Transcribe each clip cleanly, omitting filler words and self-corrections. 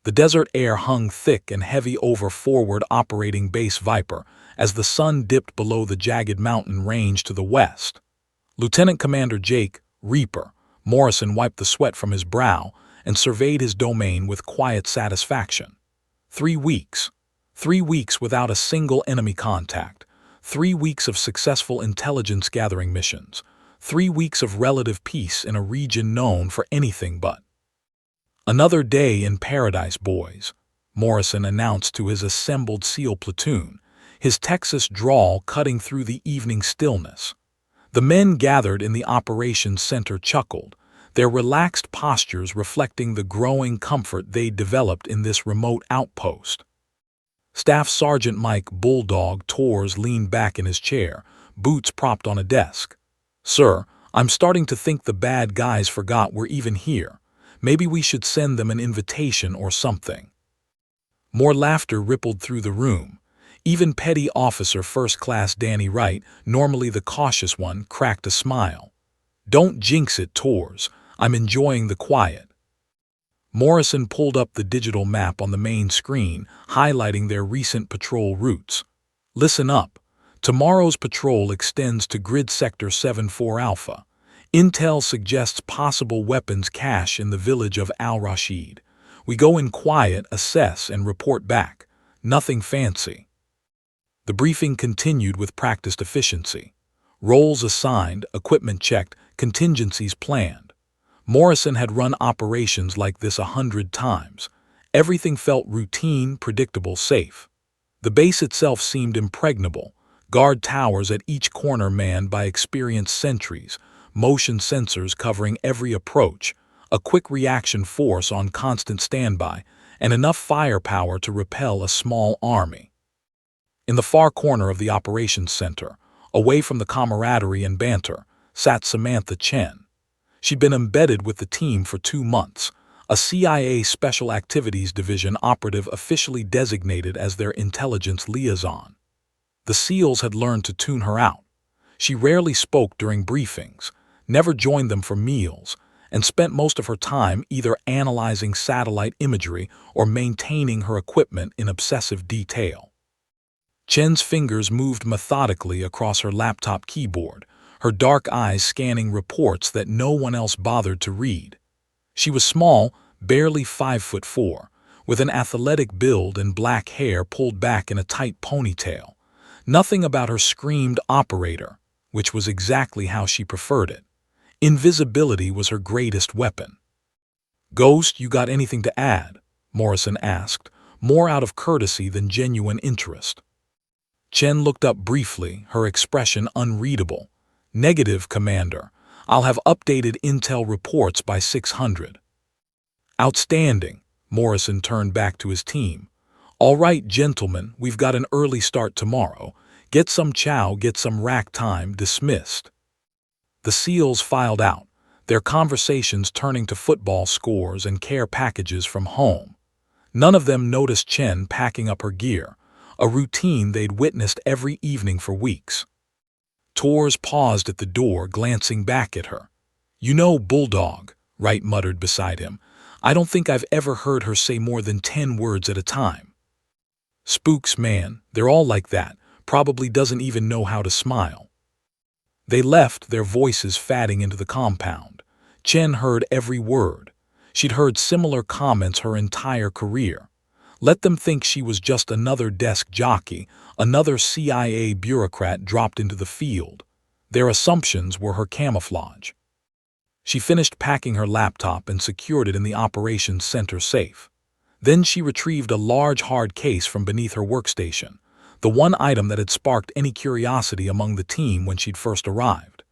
The desert air hung thick and heavy over forward operating base Viper as the sun dipped below the jagged mountain range to the west. Lieutenant Commander Jake Reaper Morrison wiped the sweat from his brow and surveyed his domain with quiet satisfaction. 3 weeks. 3 weeks without a single enemy contact. 3 weeks of successful intelligence-gathering missions. 3 weeks of relative peace in a region known for anything but. "Another day in paradise, boys," Morrison announced to his assembled SEAL platoon, his Texas drawl cutting through the evening stillness. The men gathered in the operations center chuckled, their relaxed postures reflecting the growing comfort they'd developed in this remote outpost. Staff Sergeant Mike Bulldog Torres leaned back in his chair, boots propped on a desk. "Sir, I'm starting to think the bad guys forgot we're even here. Maybe we should send them an invitation or something." More laughter rippled through the room. Even Petty Officer First Class Danny Wright, normally the cautious one, cracked a smile. "Don't jinx it, Torres. I'm enjoying the quiet." Morrison pulled up the digital map on the main screen, highlighting their recent patrol routes. "Listen up. Tomorrow's patrol extends to Grid Sector 74 Alpha. Intel suggests possible weapons cache in the village of Al-Rashid. We go in quiet, assess, and report back. Nothing fancy." The briefing continued with practiced efficiency. Roles assigned, equipment checked, contingencies planned. Morrison had run operations like this 100 times. Everything felt routine, predictable, safe. The base itself seemed impregnable, guard towers at each corner manned by experienced sentries, motion sensors covering every approach, a quick reaction force on constant standby, and enough firepower to repel a small army. In the far corner of the operations center, away from the camaraderie and banter, sat Samantha Chen. She'd been embedded with the team for 2 months, a CIA Special Activities Division operative officially designated as their intelligence liaison. The SEALs had learned to tune her out. She rarely spoke during briefings, never joined them for meals, and spent most of her time either analyzing satellite imagery or maintaining her equipment in obsessive detail. Chen's fingers moved methodically across her laptop keyboard, her dark eyes scanning reports that no one else bothered to read. She was small, barely 5'4", with an athletic build and black hair pulled back in a tight ponytail. Nothing about her screamed operator, which was exactly how she preferred it. Invisibility was her greatest weapon. "Ghost, you got anything to add?" Morrison asked, more out of courtesy than genuine interest. Chen looked up briefly, her expression unreadable. "Negative, Commander. I'll have updated intel reports by 600. "Outstanding." Morrison turned back to his team. "All right, gentlemen, we've got an early start tomorrow. Get some chow, get some rack time, dismissed." The SEALs filed out, their conversations turning to football scores and care packages from home. None of them noticed Chen packing up her gear, a routine they'd witnessed every evening for weeks. Torres paused at the door, glancing back at her. "You know, Bulldog," Wright muttered beside him, "I don't think I've ever heard her say more than 10 words at a time." "Spooks, man, they're all like that, probably doesn't even know how to smile." They left, their voices fatting into the compound. Chen heard every word. She'd heard similar comments her entire career. Let them think she was just another desk jockey, another CIA bureaucrat dropped into the field. Their assumptions were her camouflage. She finished packing her laptop and secured it in the operations center safe. Then she retrieved a large hard case from beneath her workstation, the one item that had sparked any curiosity among the team when she'd first arrived.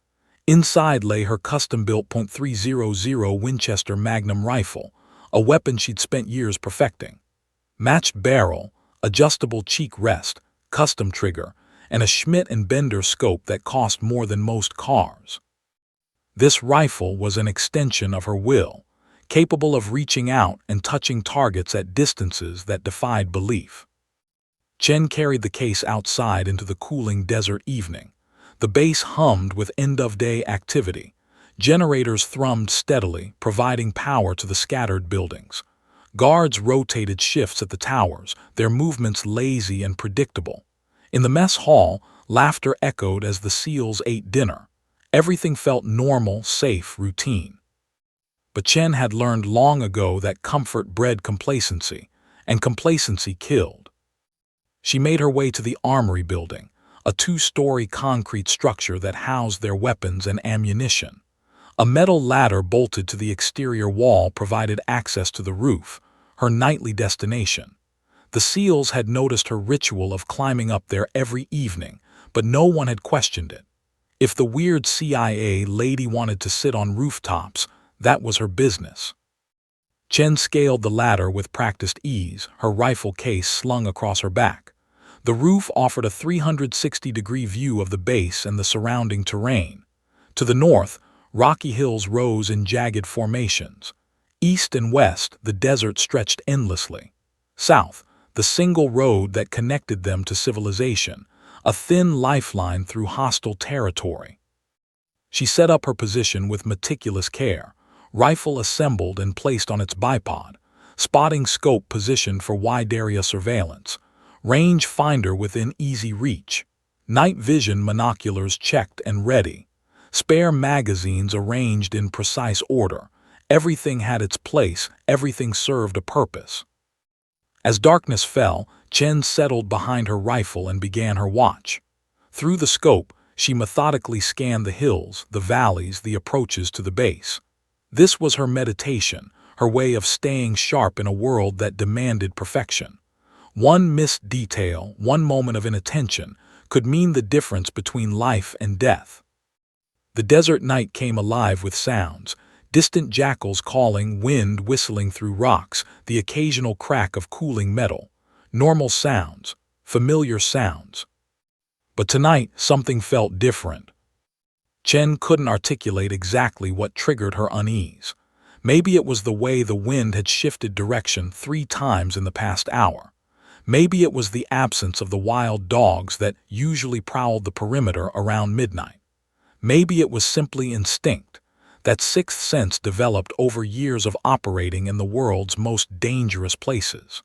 Inside lay her custom-built .300 Winchester Magnum rifle, a weapon she'd spent years perfecting. Matched barrel, adjustable cheek rest, custom trigger, and a Schmidt & Bender scope that cost more than most cars. This rifle was an extension of her will, capable of reaching out and touching targets at distances that defied belief. Chen carried the case outside into the cooling desert evening. The base hummed with end-of-day activity. Generators thrummed steadily, providing power to the scattered buildings. Guards rotated shifts at the towers, their movements lazy and predictable. In the mess hall, laughter echoed as the SEALs ate dinner. Everything felt normal, safe, routine. But Chen had learned long ago that comfort bred complacency, and complacency killed. She made her way to the armory building, a two-story concrete structure that housed their weapons and ammunition. A metal ladder bolted to the exterior wall provided access to the roof, her nightly destination. The SEALs had noticed her ritual of climbing up there every evening, but no one had questioned it. If the weird CIA lady wanted to sit on rooftops, that was her business. Chen scaled the ladder with practiced ease, her rifle case slung across her back. The roof offered a 360-degree view of the base and the surrounding terrain. To the north, rocky hills rose in jagged formations. East and west, the desert stretched endlessly. South, the single road that connected them to civilization, a thin lifeline through hostile territory. She set up her position with meticulous care, rifle assembled and placed on its bipod, spotting scope positioned for wide-area surveillance, range finder within easy reach, night vision monoculars checked and ready, spare magazines arranged in precise order. Everything had its place, everything served a purpose. As darkness fell, Chen settled behind her rifle and began her watch. Through the scope, she methodically scanned the hills, the valleys, the approaches to the base. This was her meditation, her way of staying sharp in a world that demanded perfection. One missed detail, one moment of inattention, could mean the difference between life and death. The desert night came alive with sounds, distant jackals calling, wind whistling through rocks, the occasional crack of cooling metal. Normal sounds, familiar sounds. But tonight, something felt different. Chen couldn't articulate exactly what triggered her unease. Maybe it was the way the wind had shifted direction 3 times in the past hour. Maybe it was the absence of the wild dogs that usually prowled the perimeter around midnight. Maybe it was simply instinct, that sixth sense developed over years of operating in the world's most dangerous places.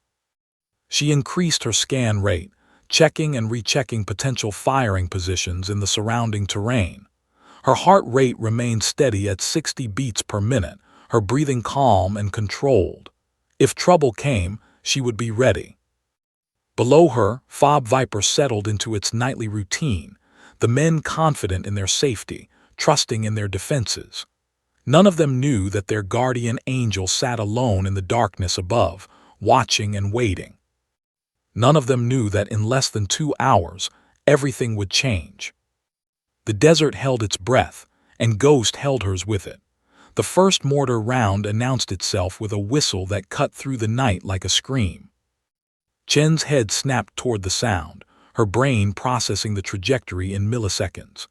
She increased her scan rate, checking and rechecking potential firing positions in the surrounding terrain. Her heart rate remained steady at 60 beats per minute, her breathing calm and controlled. If trouble came, she would be ready. Below her, Fob Viper settled into its nightly routine, the men confident in their safety, trusting in their defenses. None of them knew that their guardian angel sat alone in the darkness above, watching and waiting. None of them knew that in less than 2 hours, everything would change. The desert held its breath, and Ghost held hers with it. The first mortar round announced itself with a whistle that cut through the night like a scream. Chen's head snapped toward the sound, her brain processing the trajectory in milliseconds.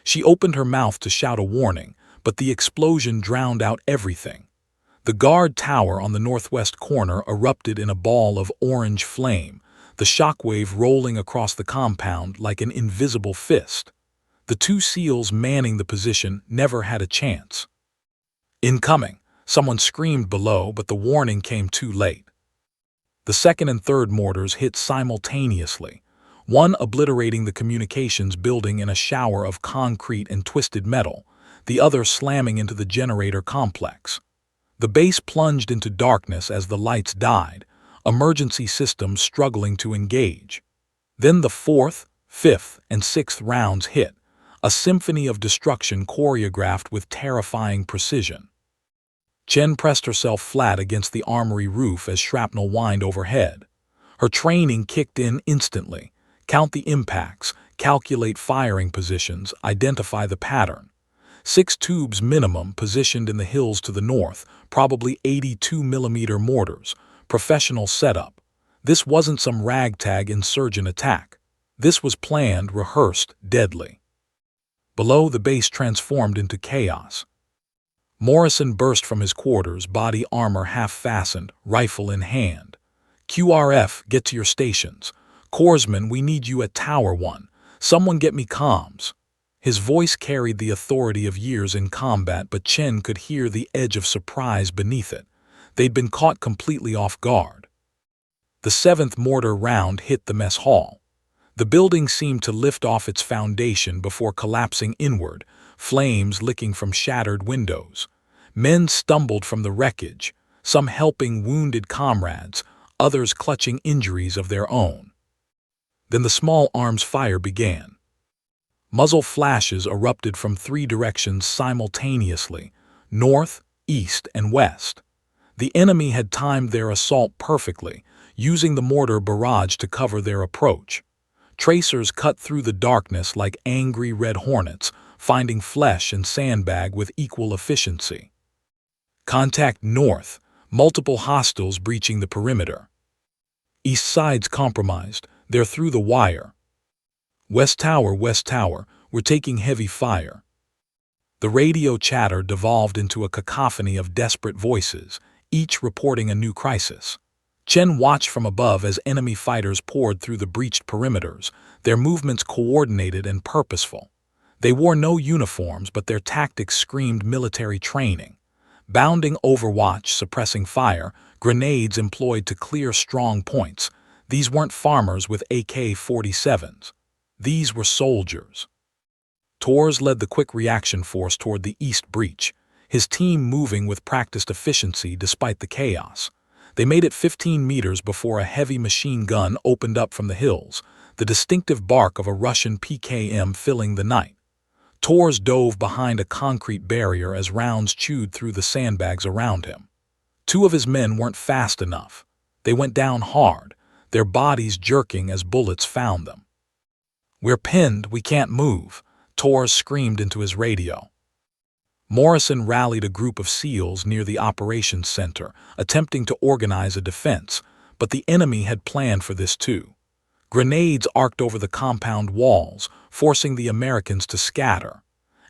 She opened her mouth to shout a warning, but the explosion drowned out everything. The guard tower on the northwest corner erupted in a ball of orange flame, the shockwave rolling across the compound like an invisible fist. The 2 SEALs manning the position never had a chance. Incoming, someone screamed below, but the warning came too late. The second and third mortars hit simultaneously, one obliterating the communications building in a shower of concrete and twisted metal, the other slamming into the generator complex. The base plunged into darkness as the lights died, emergency systems struggling to engage. Then the 4th, 5th, and 6th rounds hit, a symphony of destruction choreographed with terrifying precision. Chen pressed herself flat against the armory roof as shrapnel whined overhead. Her training kicked in instantly. Count the impacts, calculate firing positions, identify the pattern. 6 tubes minimum positioned in the hills to the north, probably 82mm mortars. Professional setup. This wasn't some ragtag insurgent attack. This was planned, rehearsed, deadly. Below, the base transformed into chaos. Morrison burst from his quarters, body armor half-fastened, rifle in hand. QRF, get to your stations. Corpsman, we need you at Tower 1. Someone get me comms. His voice carried the authority of years in combat, but Chen could hear the edge of surprise beneath it. They'd been caught completely off guard. The seventh mortar round hit the mess hall. The building seemed to lift off its foundation before collapsing inward, flames licking from shattered windows. Men stumbled from the wreckage, some helping wounded comrades, others clutching injuries of their own. Then the small arms fire began. Muzzle flashes erupted from 3 directions simultaneously, north, east, and west. The enemy had timed their assault perfectly, using the mortar barrage to cover their approach. Tracers cut through the darkness like angry red hornets, finding flesh and sandbag with equal efficiency. Contact north, multiple hostiles breaching the perimeter. East side's compromised, they're through the wire. West Tower, we're taking heavy fire. The radio chatter devolved into a cacophony of desperate voices, each reporting a new crisis. Chen watched from above as enemy fighters poured through the breached perimeters, their movements coordinated and purposeful. They wore no uniforms, but their tactics screamed military training. Bounding overwatch, suppressing fire, grenades employed to clear strong points. These weren't farmers with AK-47s. These were soldiers. Torres led the quick reaction force toward the east breach, his team moving with practiced efficiency despite the chaos. They made it 15 meters before a heavy machine gun opened up from the hills, the distinctive bark of a Russian PKM filling the night. Torres dove behind a concrete barrier as rounds chewed through the sandbags around him. 2 of his men weren't fast enough. They went down hard, their bodies jerking as bullets found them. "We're pinned, we can't move," Torres screamed into his radio. Morrison rallied a group of SEALs near the operations center, attempting to organize a defense, but the enemy had planned for this too. Grenades arced over the compound walls, forcing the Americans to scatter.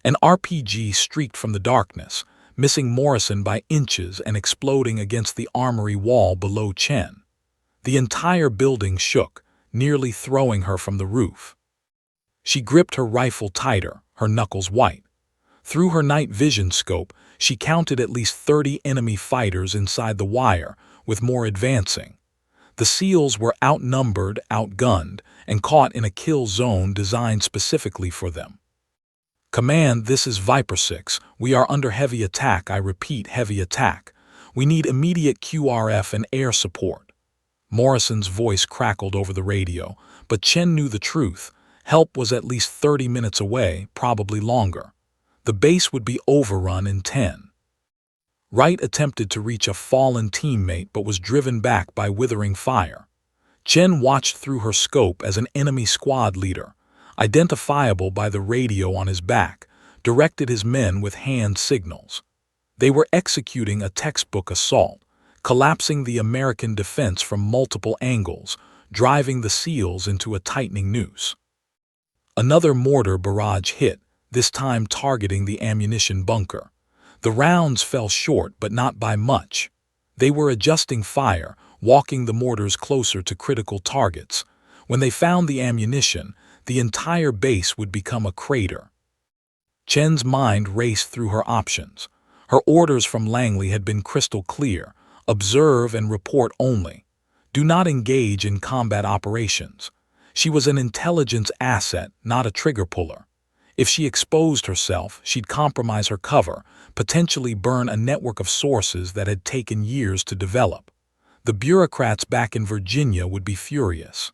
An RPG streaked from the darkness, missing Morrison by inches and exploding against the armory wall below Chen. The entire building shook, nearly throwing her from the roof. She gripped her rifle tighter, her knuckles white. Through her night vision scope, she counted at least 30 enemy fighters inside the wire, with more advancing. The SEALs were outnumbered, outgunned, and caught in a kill zone designed specifically for them. "Command, this is Viper 6. We are under heavy attack. I repeat, heavy attack. We need immediate QRF and air support." Morrison's voice crackled over the radio, but Chen knew the truth. Help was at least 30 minutes away, probably longer. The base would be overrun in 10. Wright attempted to reach a fallen teammate but was driven back by withering fire. Chen watched through her scope as an enemy squad leader, identifiable by the radio on his back, directed his men with hand signals. They were executing a textbook assault, collapsing the American defense from multiple angles, driving the SEALs into a tightening noose. Another mortar barrage hit, this time targeting the ammunition bunker. The rounds fell short, but not by much. They were adjusting fire, walking the mortars closer to critical targets. When they found the ammunition, the entire base would become a crater. Chen's mind raced through her options. Her orders from Langley had been crystal clear: observe and report only. Do not engage in combat operations. She was an intelligence asset, not a trigger puller. If she exposed herself, she'd compromise her cover, potentially burn a network of sources that had taken years to develop. The bureaucrats back in Virginia would be furious.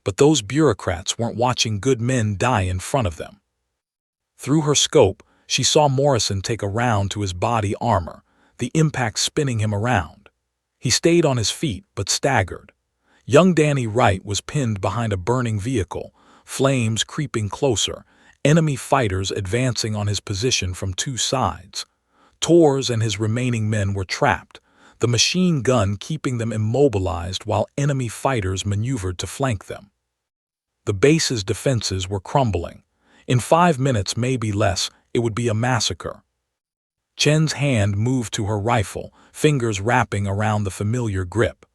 But those bureaucrats weren't watching good men die in front of them. Through her scope, she saw Morrison take a round to his body armor, the impact spinning him around. He stayed on his feet, but staggered. Young Danny Wright was pinned behind a burning vehicle, flames creeping closer, enemy fighters advancing on his position from 2 sides. Torres and his remaining men were trapped, the machine gun keeping them immobilized while enemy fighters maneuvered to flank them. The base's defenses were crumbling. In 5 minutes, maybe less, it would be a massacre. Chen's hand moved to her rifle, fingers wrapping around the familiar grip.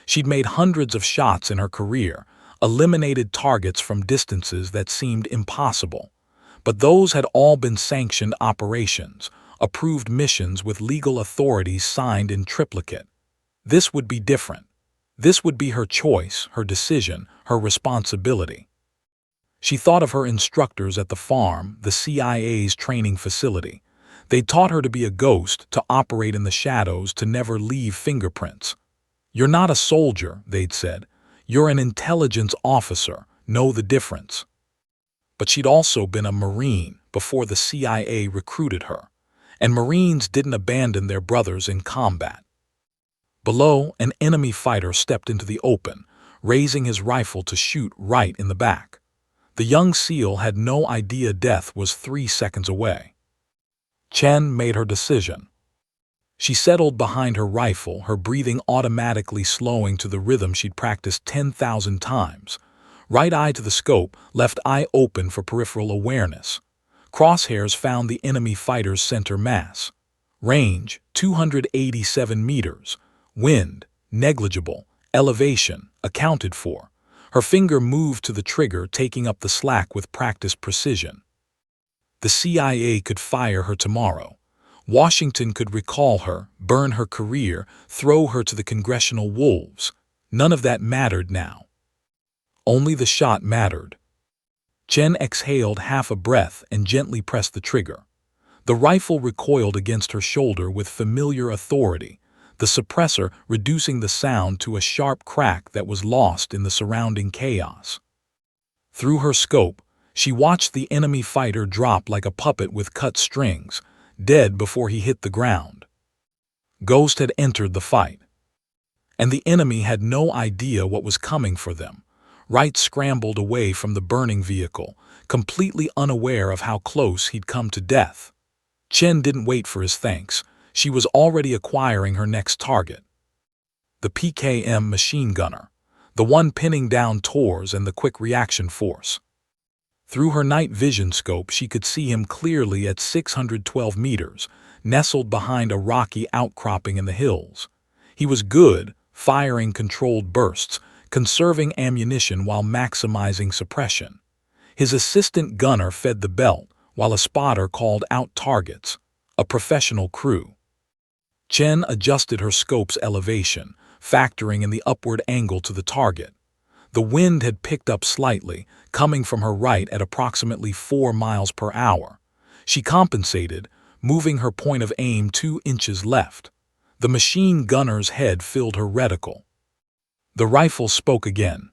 She'd made hundreds of shots in her career, eliminated targets from distances that seemed impossible. But those had all been sanctioned operations, approved missions with legal authorities signed in triplicate. This would be different. This would be her choice, her decision, her responsibility. She thought of her instructors at the farm, the CIA's training facility. They taught her to be a ghost, to operate in the shadows, to never leave fingerprints. "You're not a soldier," they'd said. "You're an intelligence officer. Know the difference." But she'd also been a Marine before the CIA recruited her, and Marines didn't abandon their brothers in combat. Below, an enemy fighter stepped into the open, raising his rifle to shoot right in the back. The young SEAL had no idea death was 3 seconds away. Chen made her decision. She settled behind her rifle, her breathing automatically slowing to the rhythm she'd practiced 10,000 times. Right eye to the scope, left eye open for peripheral awareness. Crosshairs found the enemy fighter's center mass. Range, 287 meters. Wind, negligible. Elevation, accounted for. Her finger moved to the trigger, taking up the slack with practiced precision. The CIA could fire her tomorrow. Washington could recall her, burn her career, throw her to the congressional wolves. None of that mattered now. Only the shot mattered. Chen exhaled half a breath and gently pressed the trigger. The rifle recoiled against her shoulder with familiar authority, the suppressor reducing the sound to a sharp crack that was lost in the surrounding chaos. Through her scope, she watched the enemy fighter drop like a puppet with cut strings, dead before he hit the ground. Ghost had entered the fight. And the enemy had no idea what was coming for them. Wright scrambled away from the burning vehicle, completely unaware of how close he'd come to death. Chen didn't wait for his thanks. She was already acquiring her next target. The PKM machine gunner, the one pinning down Tors and the quick reaction force. Through her night vision scope, she could see him clearly at 612 meters, nestled behind a rocky outcropping in the hills. He was good, firing controlled bursts, conserving ammunition while maximizing suppression. His assistant gunner fed the belt, while a spotter called out targets. A professional crew. Chen adjusted her scope's elevation, factoring in the upward angle to the target. The wind had picked up slightly, coming from her right at approximately 4 miles per hour. She compensated, moving her point of aim 2 inches left. The machine gunner's head filled her reticle. The rifle spoke again.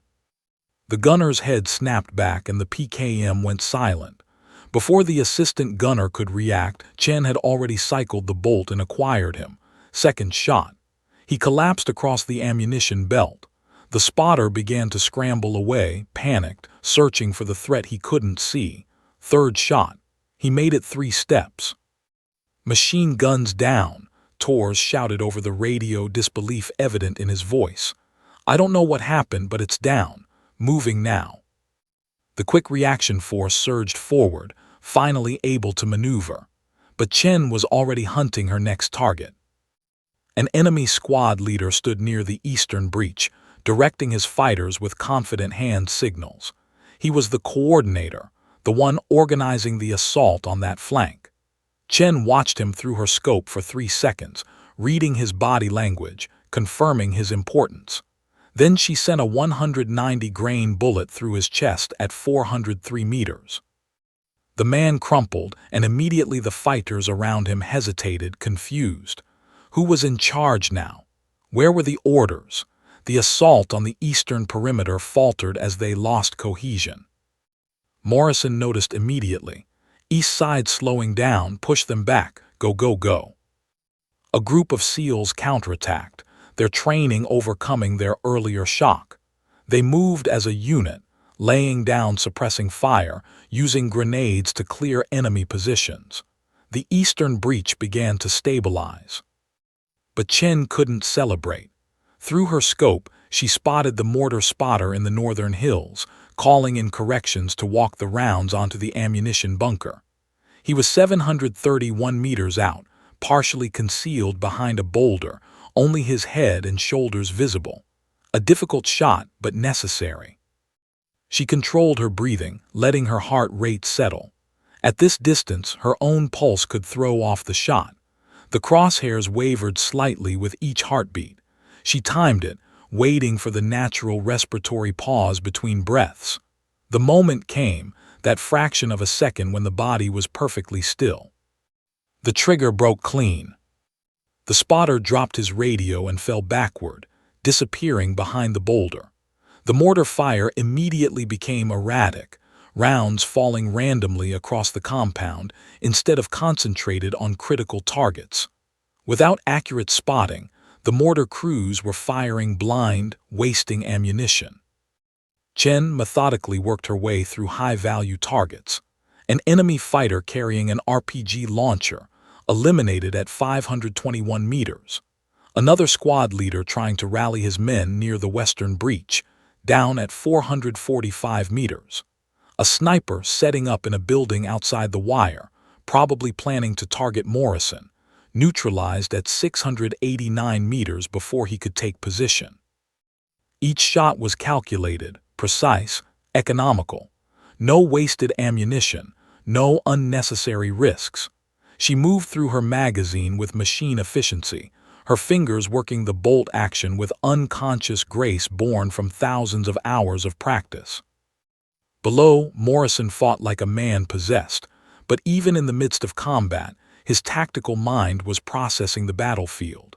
The gunner's head snapped back and the PKM went silent. Before the assistant gunner could react, Chen had already cycled the bolt and acquired him. Second shot. He collapsed across the ammunition belt. The spotter began to scramble away, panicked, searching for the threat he couldn't see. Third shot. He made it 3 steps. "Machine guns down," Tors shouted over the radio, disbelief evident in his voice. "I don't know what happened, but it's down. Moving now." The quick reaction force surged forward, finally able to maneuver. But Chen was already hunting her next target. An enemy squad leader stood near the eastern breach, directing his fighters with confident hand signals. He was the coordinator, the one organizing the assault on that flank. Chen watched him through her scope for 3 seconds, reading his body language, confirming his importance. Then she sent a 190-grain bullet through his chest at 403 meters. The man crumpled, and immediately the fighters around him hesitated, confused. Who was in charge now? Where were the orders? The assault on the eastern perimeter faltered as they lost cohesion. Morrison noticed immediately. East side slowing down, push them back, go, go, go. A group of SEALs counterattacked, their training overcoming their earlier shock. They moved as a unit, laying down suppressing fire, using grenades to clear enemy positions. The eastern breach began to stabilize. But Chen couldn't celebrate. Through her scope, she spotted the mortar spotter in the northern hills, calling in corrections to walk the rounds onto the ammunition bunker. He was 731 meters out, partially concealed behind a boulder, only his head and shoulders visible. A difficult shot, but necessary. She controlled her breathing, letting her heart rate settle. At this distance, her own pulse could throw off the shot. The crosshairs wavered slightly with each heartbeat. She timed it, waiting for the natural respiratory pause between breaths. The moment came, that fraction of a second when the body was perfectly still. The trigger broke clean. The spotter dropped his radio and fell backward, disappearing behind the boulder. The mortar fire immediately became erratic, rounds falling randomly across the compound instead of concentrated on critical targets. Without accurate spotting, the mortar crews were firing blind, wasting ammunition. Chen methodically worked her way through high-value targets. An enemy fighter carrying an RPG launcher, eliminated at 521 meters. Another squad leader trying to rally his men near the western breach, down at 445 meters. A sniper setting up in a building outside the wire, probably planning to target Morrison, neutralized at 689 meters before he could take position. Each shot was calculated, precise, economical. No wasted ammunition, no unnecessary risks. She moved through her magazine with machine efficiency, her fingers working the bolt action with unconscious grace born from thousands of hours of practice. Below, Morrison fought like a man possessed, but even in the midst of combat, his tactical mind was processing the battlefield.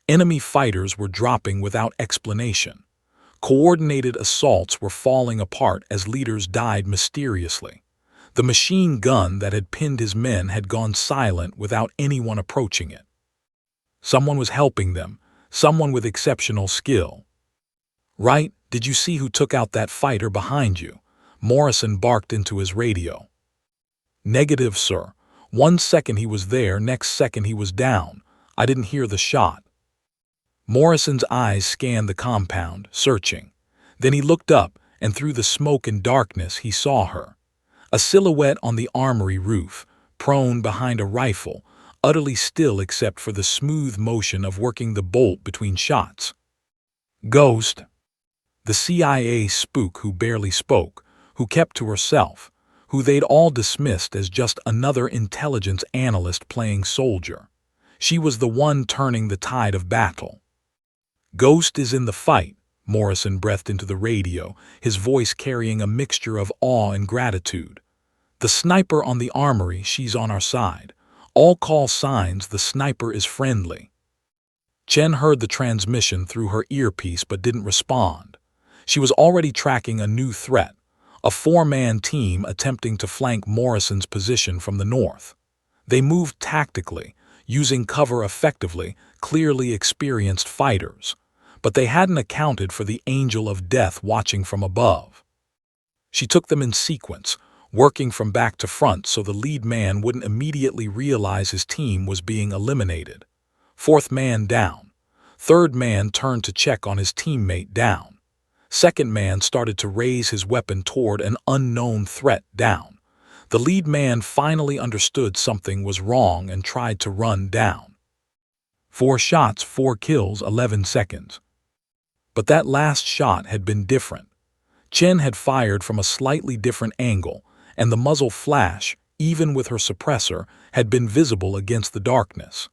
Enemy fighters were dropping without explanation. Coordinated assaults were falling apart as leaders died mysteriously. The machine gun that had pinned his men had gone silent without anyone approaching it. Someone was helping them, someone with exceptional skill. "Right, did you see who took out that fighter behind you?" Morrison barked into his radio. "Negative, sir. 1 second he was there, next second he was down. I didn't hear the shot." Morrison's eyes scanned the compound, searching. Then he looked up, and through the smoke and darkness he saw her. A silhouette on the armory roof, prone behind a rifle, utterly still except for the smooth motion of working the bolt between shots. Ghost. The CIA spook who barely spoke, who kept to herself, who they'd all dismissed as just another intelligence analyst playing soldier. She was the one turning the tide of battle. "Ghost is in the fight," Morrison breathed into the radio, his voice carrying a mixture of awe and gratitude. "The sniper on the armory, she's on our side. All call signs the sniper is friendly." Chen heard the transmission through her earpiece but didn't respond. She was already tracking a new threat, a 4-man team attempting to flank Morrison's position from the north. They moved tactically, using cover effectively, clearly experienced fighters, but they hadn't accounted for the angel of death watching from above. She took them in sequence, working from back to front so the lead man wouldn't immediately realize his team was being eliminated. 4th man down. 3rd man turned to check on his teammate down. 2nd man started to raise his weapon toward an unknown threat down. The lead man finally understood something was wrong and tried to run down. 4 shots, 4 kills, 11 seconds. But that last shot had been different. Chen had fired from a slightly different angle, and the muzzle flash, even with her suppressor, had been visible against the darkness.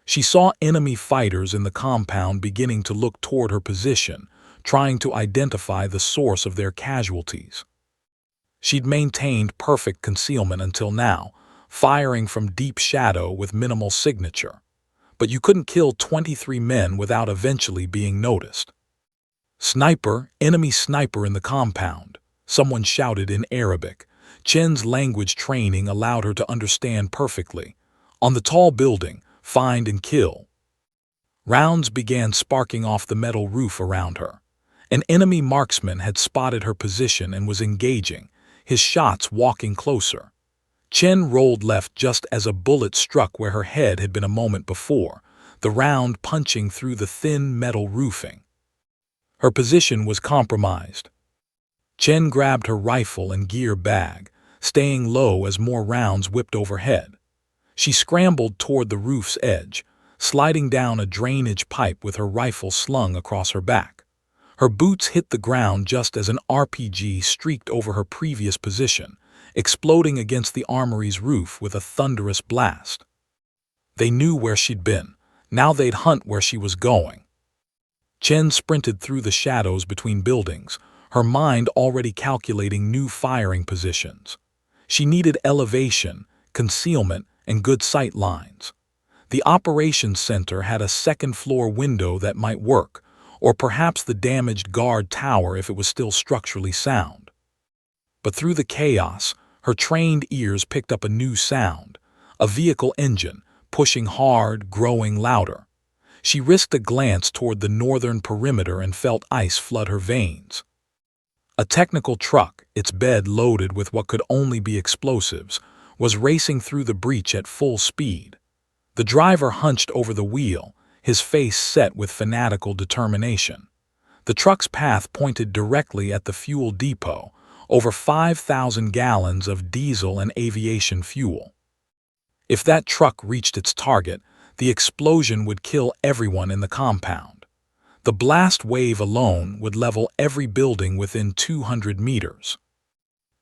She saw enemy fighters in the compound beginning to look toward her position, trying to identify the source of their casualties. She'd maintained perfect concealment until now, firing from deep shadow with minimal signature. But you couldn't kill 23 men without eventually being noticed. "Sniper, enemy sniper in the compound," someone shouted in Arabic. Chen's language training allowed her to understand perfectly. "On the tall building, find and kill." Rounds began sparking off the metal roof around her. An enemy marksman had spotted her position and was engaging, his shots walking closer. Chen rolled left just as a bullet struck where her head had been a moment before, the round punching through the thin metal roofing. Her position was compromised. Chen grabbed her rifle and gear bag, staying low as more rounds whipped overhead. She scrambled toward the roof's edge, sliding down a drainage pipe with her rifle slung across her back. Her boots hit the ground just as an RPG streaked over her previous position, exploding against the armory's roof with a thunderous blast. They knew where she'd been. Now they'd hunt where she was going. Chen sprinted through the shadows between buildings, her mind already calculating new firing positions. She needed elevation, concealment, and good sight lines. The operations center had a second-floor window that might work, or perhaps the damaged guard tower if it was still structurally sound. But through the chaos, her trained ears picked up a new sound, a vehicle engine, pushing hard, growing louder. She risked a glance toward the northern perimeter and felt ice flood her veins. A technical truck, its bed loaded with what could only be explosives, was racing through the breach at full speed. The driver hunched over the wheel, his face set with fanatical determination. The truck's path pointed directly at the fuel depot, over 5,000 gallons of diesel and aviation fuel. If that truck reached its target, the explosion would kill everyone in the compound. The blast wave alone would level every building within 200 meters.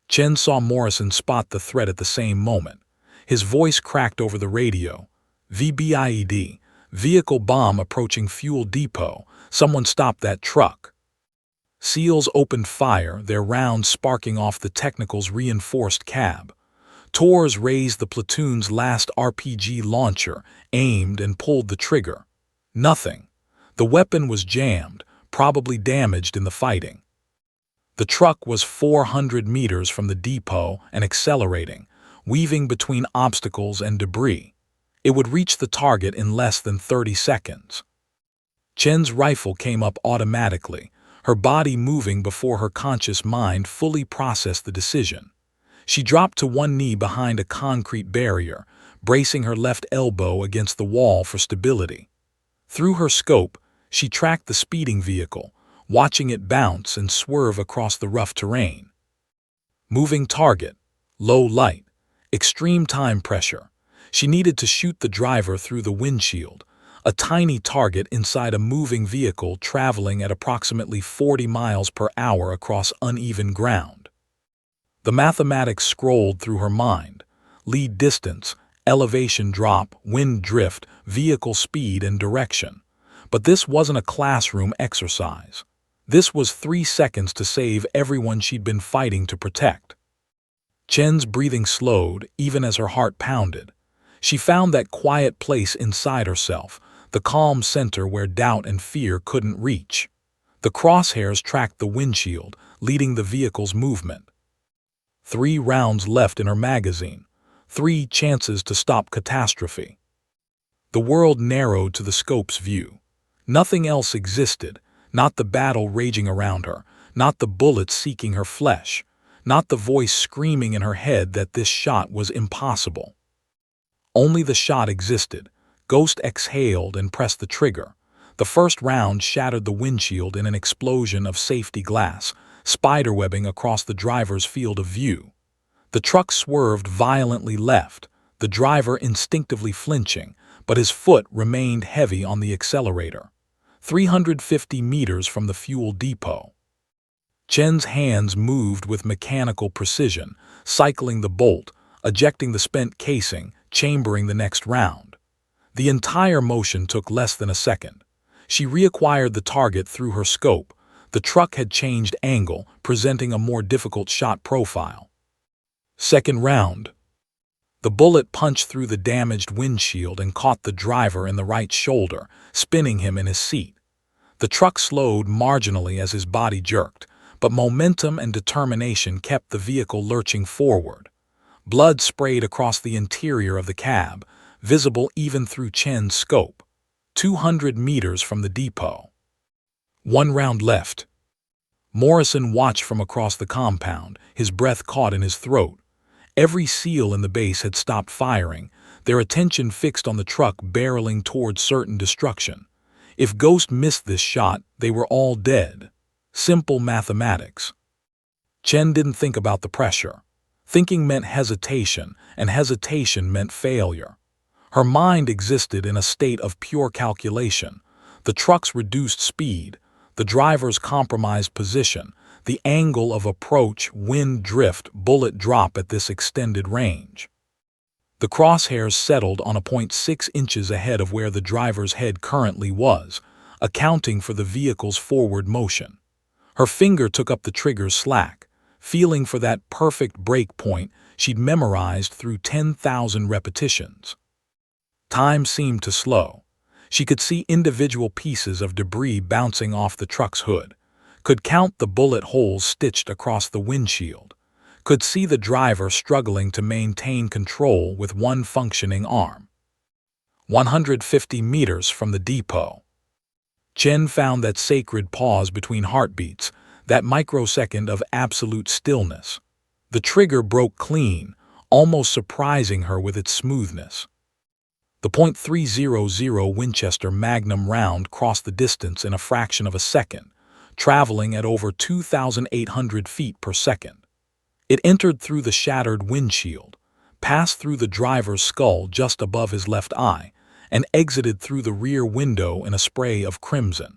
Chen saw Morrison spot the threat at the same moment. His voice cracked over the radio. VBIED, vehicle bomb approaching fuel depot. Someone stop that truck. SEALs opened fire, their rounds sparking off the technical's reinforced cab. TORs raised the platoon's last RPG launcher, aimed and pulled the trigger. Nothing. The weapon was jammed, probably damaged in the fighting. The truck was 400 meters from the depot and accelerating, weaving between obstacles and debris. It would reach the target in less than 30 seconds. Chen's rifle came up automatically, her body moving before her conscious mind fully processed the decision. She dropped to one knee behind a concrete barrier, bracing her left elbow against the wall for stability. Through her scope, she tracked the speeding vehicle, watching it bounce and swerve across the rough terrain. Moving target, low light, extreme time pressure. She needed to shoot the driver through the windshield, a tiny target inside a moving vehicle traveling at approximately 40 miles per hour across uneven ground. The mathematics scrolled through her mind: lead distance, elevation drop, wind drift, vehicle speed and direction. But this wasn't a classroom exercise. This was 3 seconds to save everyone she'd been fighting to protect. Chen's breathing slowed, even as her heart pounded. She found that quiet place inside herself, the calm center where doubt and fear couldn't reach. The crosshairs tracked the windshield, leading the vehicle's movement. 3 rounds left in her magazine, 3 chances to stop catastrophe. The world narrowed to the scope's view. Nothing else existed, not the battle raging around her, not the bullets seeking her flesh, not the voice screaming in her head that this shot was impossible. Only the shot existed. Ghost exhaled and pressed the trigger. The first round shattered the windshield in an explosion of safety glass, spiderwebbing across the driver's field of view. The truck swerved violently left, the driver instinctively flinching, but his foot remained heavy on the accelerator. 350 meters from the fuel depot. Chen's hands moved with mechanical precision, cycling the bolt, ejecting the spent casing, chambering the next round. The entire motion took less than a second. She reacquired the target through her scope. The truck had changed angle, presenting a more difficult shot profile. Second round. The bullet punched through the damaged windshield and caught the driver in the right shoulder, spinning him in his seat. The truck slowed marginally as his body jerked, but momentum and determination kept the vehicle lurching forward. Blood sprayed across the interior of the cab, visible even through Chen's scope. 200 meters from the depot. 1 round left. Morrison watched from across the compound, his breath caught in his throat. Every SEAL in the base had stopped firing, their attention fixed on the truck barreling towards certain destruction. If Ghost missed this shot, they were all dead. Simple mathematics. Chen didn't think about the pressure. Thinking meant hesitation, and hesitation meant failure. Her mind existed in a state of pure calculation. The truck's reduced speed, The driver's compromised position, the angle of approach, wind drift, bullet drop at this extended range. The crosshairs settled on a point 6 inches ahead of where the driver's head currently was, accounting for the vehicle's forward motion. Her finger took up the trigger's slack, feeling for that perfect break point she'd memorized through 10,000 repetitions. Time seemed to slow. She could see individual pieces of debris bouncing off the truck's hood, could count the bullet holes stitched across the windshield, could see the driver struggling to maintain control with one functioning arm. 150 meters from the depot. Chen found that sacred pause between heartbeats, that microsecond of absolute stillness. The trigger broke clean, almost surprising her with its smoothness. The .300 Winchester Magnum round crossed the distance in a fraction of a second, traveling at over 2,800 feet per second. It entered through the shattered windshield, passed through the driver's skull just above his left eye, and exited through the rear window in a spray of crimson.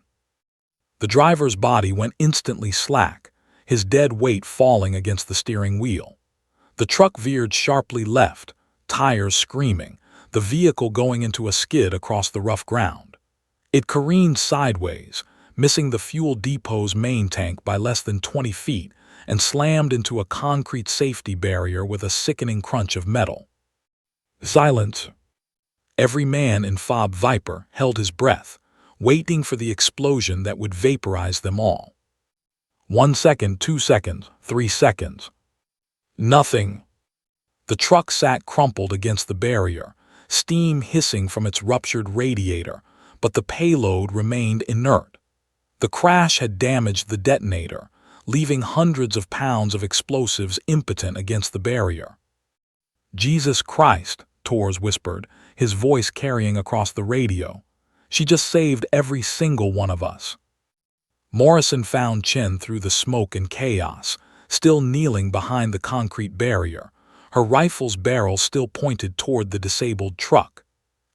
The driver's body went instantly slack, his dead weight falling against the steering wheel. The truck veered sharply left, tires screaming, the vehicle going into a skid across the rough ground. It careened sideways, missing the fuel depot's main tank by less than 20 feet, and slammed into a concrete safety barrier with a sickening crunch of metal. Silence. Every man in Fob Viper held his breath, waiting for the explosion that would vaporize them all. 1 second, 2 seconds, 3 seconds. Nothing. The truck sat crumpled against the barrier, steam hissing from its ruptured radiator, but the payload remained inert. The crash had damaged the detonator, leaving hundreds of pounds of explosives impotent against the barrier. Jesus Christ, Torres whispered, his voice carrying across the radio. She just saved every single one of us. Morrison found Chen through the smoke and chaos, still kneeling behind the concrete barrier, her rifle's barrel still pointed toward the disabled truck.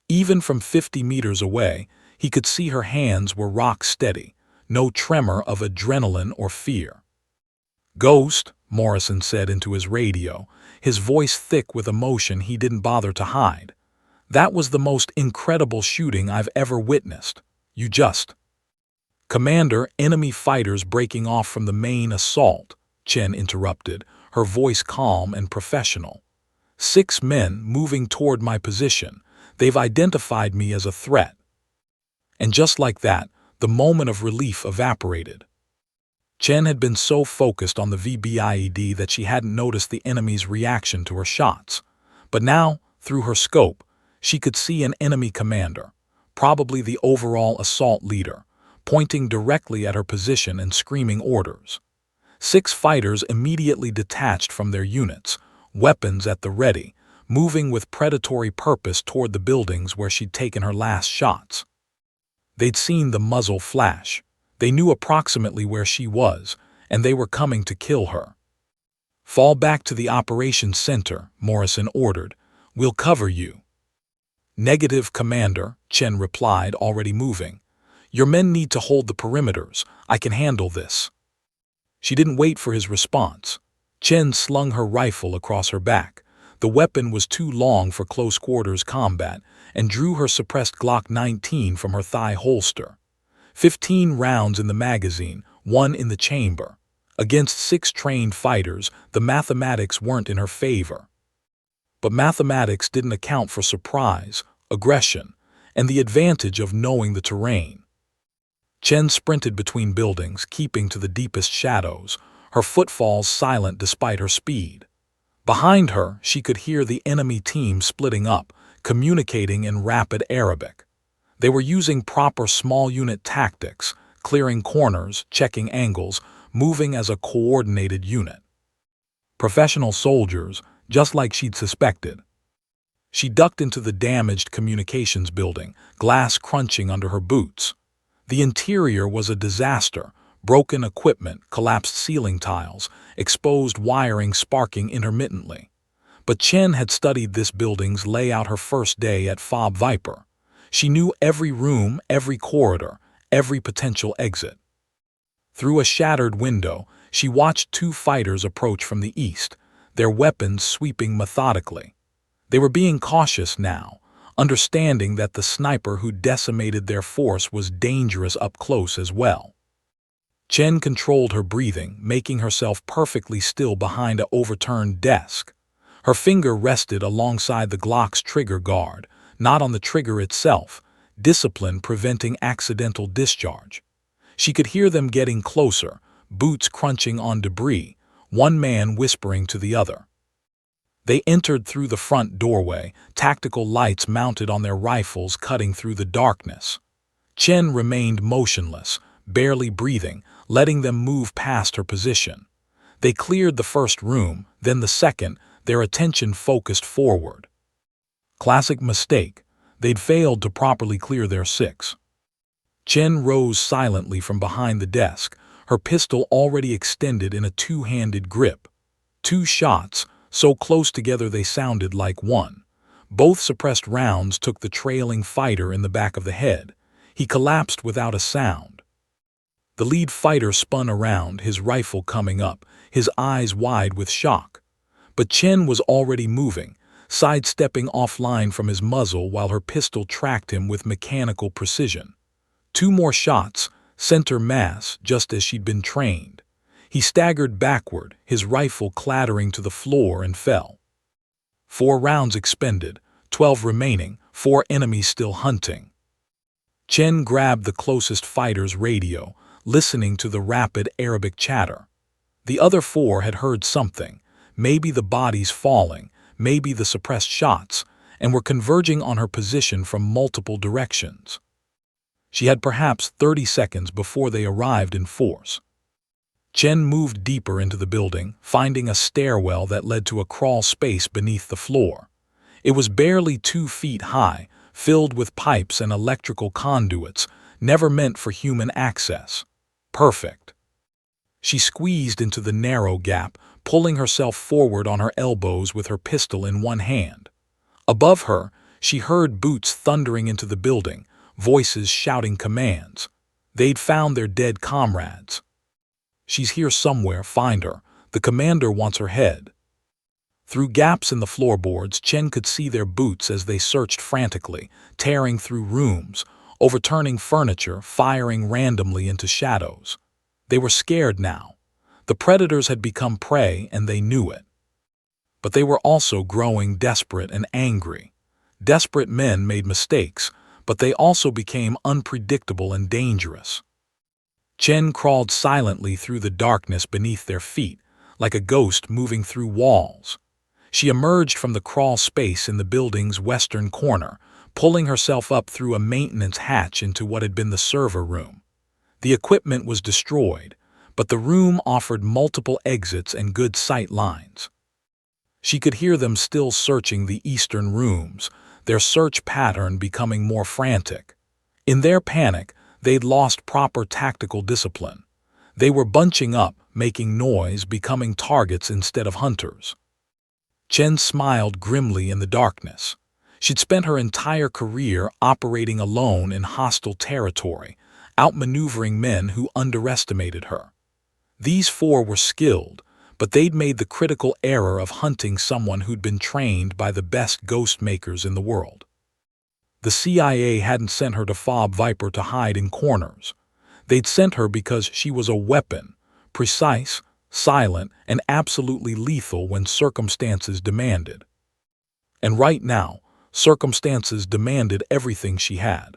Even from 50 meters away, he could see her hands were rock steady, no tremor of adrenaline or fear. "Ghost," Morrison said into his radio, his voice thick with emotion he didn't bother to hide. "That was the most incredible shooting I've ever witnessed. You just—" "Commander, enemy fighters breaking off from the main assault," Chen interrupted, her voice calm and professional. "6 men moving toward my position. They've identified me as a threat." And just like that, the moment of relief evaporated. Chen had been so focused on the VBIED that she hadn't noticed the enemy's reaction to her shots. But now, through her scope, she could see an enemy commander, probably the overall assault leader, pointing directly at her position and screaming orders. 6 fighters immediately detached from their units, weapons at the ready, moving with predatory purpose toward the buildings where she'd taken her last shots. They'd seen the muzzle flash. They knew approximately where she was, and they were coming to kill her. "Fall back to the operations center," Morrison ordered. "We'll cover you." "Negative, Commander," Chen replied, already moving. "Your men need to hold the perimeters. I can handle this." She didn't wait for his response. Chen slung her rifle across her back. The weapon was too long for close-quarters combat, and drew her suppressed Glock 19 from her thigh holster. 15 rounds in the magazine, 1 in the chamber. Against 6 trained fighters, the mathematics weren't in her favor. But mathematics didn't account for surprise, aggression, and the advantage of knowing the terrain. Chen sprinted between buildings, keeping to the deepest shadows, her footfalls silent despite her speed. Behind her, she could hear the enemy team splitting up, communicating in rapid Arabic. They were using proper small unit tactics, clearing corners, checking angles, moving as a coordinated unit. Professional soldiers, just like she'd suspected. She ducked into the damaged communications building, glass crunching under her boots. The interior was a disaster, broken equipment, collapsed ceiling tiles, exposed wiring sparking intermittently. But Chen had studied this building's layout her first day at Fob Viper. She knew every room, every corridor, every potential exit. Through a shattered window, she watched two fighters approach from the east, their weapons sweeping methodically. They were being cautious now, understanding that the sniper who decimated their force was dangerous up close as well. Chen controlled her breathing, making herself perfectly still behind an overturned desk. Her finger rested alongside the Glock's trigger guard, not on the trigger itself, discipline preventing accidental discharge. She could hear them getting closer, boots crunching on debris, one man whispering to the other. They entered through the front doorway, tactical lights mounted on their rifles cutting through the darkness. Chen remained motionless, barely breathing, letting them move past her position. They cleared the first room, then the second, their attention focused forward. Classic mistake. They'd failed to properly clear their six. Chen rose silently from behind the desk, her pistol already extended in a two-handed grip. Two shots, so close together they sounded like one. Both suppressed rounds took the trailing fighter in the back of the head. He collapsed without a sound. The lead fighter spun around, his rifle coming up, his eyes wide with shock. But Chen was already moving, sidestepping offline from his muzzle while her pistol tracked him with mechanical precision. Two more shots, center mass, just as she'd been trained. He staggered backward, his rifle clattering to the floor, and fell. 4 rounds expended, 12 remaining, 4 enemies still hunting. Chen grabbed the closest fighter's radio, listening to the rapid Arabic chatter. The other 4 had heard something, maybe the bodies falling, maybe the suppressed shots, and were converging on her position from multiple directions. She had perhaps 30 seconds before they arrived in force. Chen moved deeper into the building, finding a stairwell that led to a crawl space beneath the floor. It was barely 2 feet high, filled with pipes and electrical conduits, never meant for human access. Perfect. She squeezed into the narrow gap, pulling herself forward on her elbows with her pistol in one hand. Above her, she heard boots thundering into the building, voices shouting commands. They'd found their dead comrades. She's here somewhere, find her. The commander wants her head. Through gaps in the floorboards, Chen could see their boots as they searched frantically, tearing through rooms, overturning furniture, firing randomly into shadows. They were scared now. The predators had become prey, and they knew it. But they were also growing desperate and angry. Desperate men made mistakes, but they also became unpredictable and dangerous. Chen crawled silently through the darkness beneath their feet, like a ghost moving through walls. She emerged from the crawl space in the building's western corner, pulling herself up through a maintenance hatch into what had been the server room. The equipment was destroyed, but the room offered multiple exits and good sight lines. She could hear them still searching the eastern rooms, their search pattern becoming more frantic. In their panic, they'd lost proper tactical discipline. They were bunching up, making noise, becoming targets instead of hunters. Chen smiled grimly in the darkness. She'd spent her entire career operating alone in hostile territory, outmaneuvering men who underestimated her. These 4 were skilled, but they'd made the critical error of hunting someone who'd been trained by the best ghost makers in the world. The CIA hadn't sent her to Fob Viper to hide in corners. They'd sent her because she was a weapon, precise, silent, and absolutely lethal when circumstances demanded. And right now, circumstances demanded everything she had.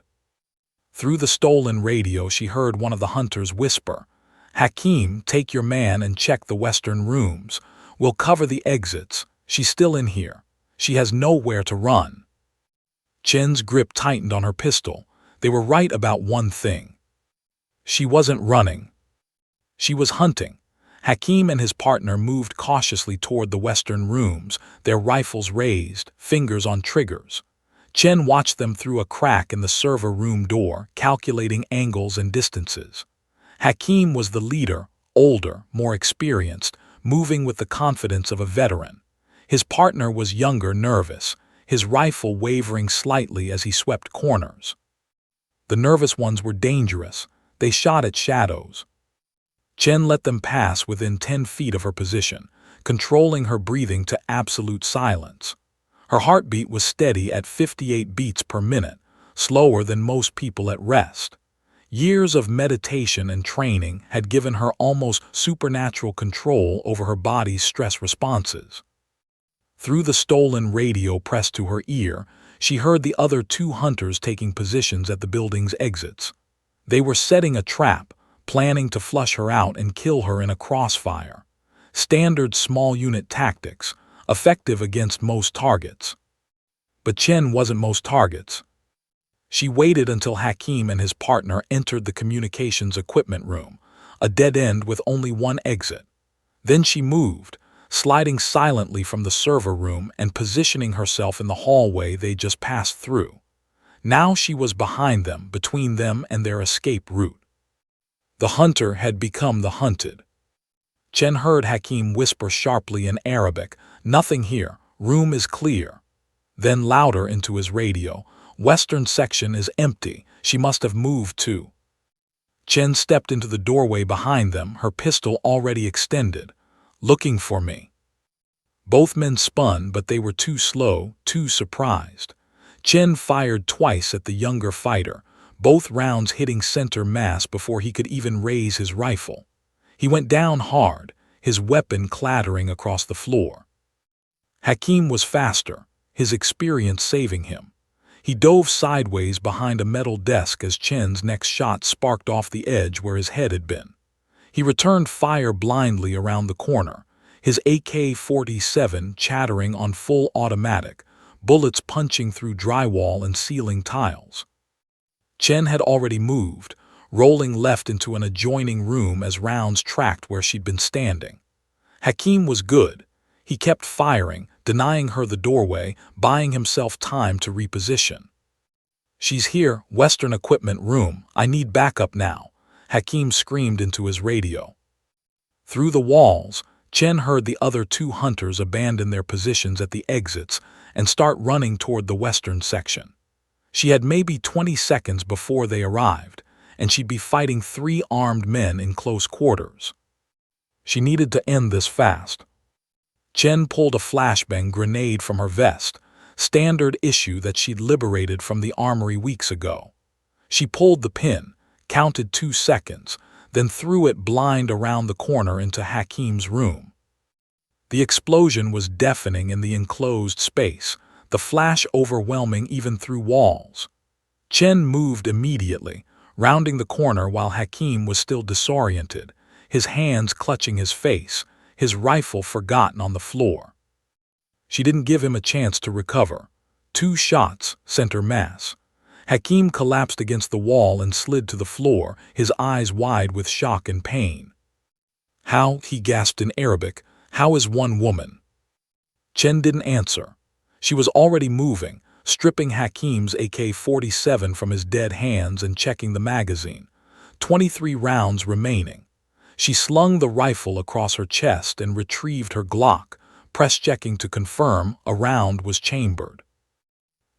Through the stolen radio, she heard one of the hunters whisper, "Hakim, take your man and check the western rooms. We'll cover the exits. She's still in here. She has nowhere to run." Chen's grip tightened on her pistol. They were right about one thing. She wasn't running. She was hunting. Hakim and his partner moved cautiously toward the western rooms, their rifles raised, fingers on triggers. Chen watched them through a crack in the server room door, calculating angles and distances. Hakim was the leader, older, more experienced, moving with the confidence of a veteran. His partner was younger, nervous, his rifle wavering slightly as he swept corners. The nervous ones were dangerous. They shot at shadows. Chen let them pass within 10 feet of her position, controlling her breathing to absolute silence. Her heartbeat was steady at 58 beats per minute, slower than most people at rest. Years of meditation and training had given her almost supernatural control over her body's stress responses. Through the stolen radio pressed to her ear, she heard the other 2 hunters taking positions at the building's exits. They were setting a trap, planning to flush her out and kill her in a crossfire. Standard small unit tactics, effective against most targets. But Chen wasn't most targets. She waited until Hakim and his partner entered the communications equipment room, a dead end with only one exit. Then she moved, sliding silently from the server room and positioning herself in the hallway they just passed through. Now she was behind them, between them and their escape route. The hunter had become the hunted. Chen heard Hakim whisper sharply in Arabic, "Nothing here, room is clear." Then louder into his radio, "Western section is empty, she must have moved too." Chen stepped into the doorway behind them, her pistol already extended. "Looking for me." Both men spun, but they were too slow, too surprised. Chen fired twice at the younger fighter, both rounds hitting center mass before he could even raise his rifle. He went down hard, his weapon clattering across the floor. Hakim was faster, his experience saving him. He dove sideways behind a metal desk as Chen's next shot sparked off the edge where his head had been. He returned fire blindly around the corner, his AK-47 chattering on full automatic, bullets punching through drywall and ceiling tiles. Chen had already moved, rolling left into an adjoining room as rounds tracked where she'd been standing. Hakim was good. He kept firing, denying her the doorway, buying himself time to reposition. "She's here, Western equipment room, I need backup now," Hakim screamed into his radio. Through the walls, Chen heard the other 2 hunters abandon their positions at the exits and start running toward the Western section. She had maybe 20 seconds before they arrived, and she'd be fighting 3 armed men in close quarters. She needed to end this fast. Chen pulled a flashbang grenade from her vest, standard issue that she'd liberated from the armory weeks ago. She pulled the pin, counted 2 seconds, then threw it blind around the corner into Hakim's room. The explosion was deafening in the enclosed space, the flash overwhelming even through walls. Chen moved immediately, rounding the corner while Hakim was still disoriented, his hands clutching his face, his rifle forgotten on the floor. She didn't give him a chance to recover. 2 shots, center mass. Hakim collapsed against the wall and slid to the floor, his eyes wide with shock and pain. "How?" he gasped in Arabic. "How is one woman?" Chen didn't answer. She was already moving, stripping Hakim's AK-47 from his dead hands and checking the magazine. 23 rounds remaining. She slung the rifle across her chest and retrieved her Glock, press-checking to confirm a round was chambered.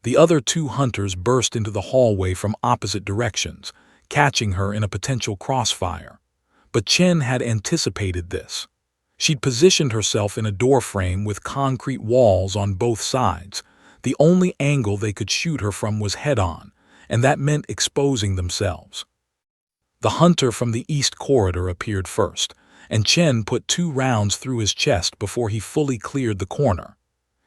The other 2 hunters burst into the hallway from opposite directions, catching her in a potential crossfire. But Chen had anticipated this. She'd positioned herself in a doorframe with concrete walls on both sides. The only angle they could shoot her from was head-on, and that meant exposing themselves. The hunter from the east corridor appeared first, and Chen put 2 rounds through his chest before he fully cleared the corner.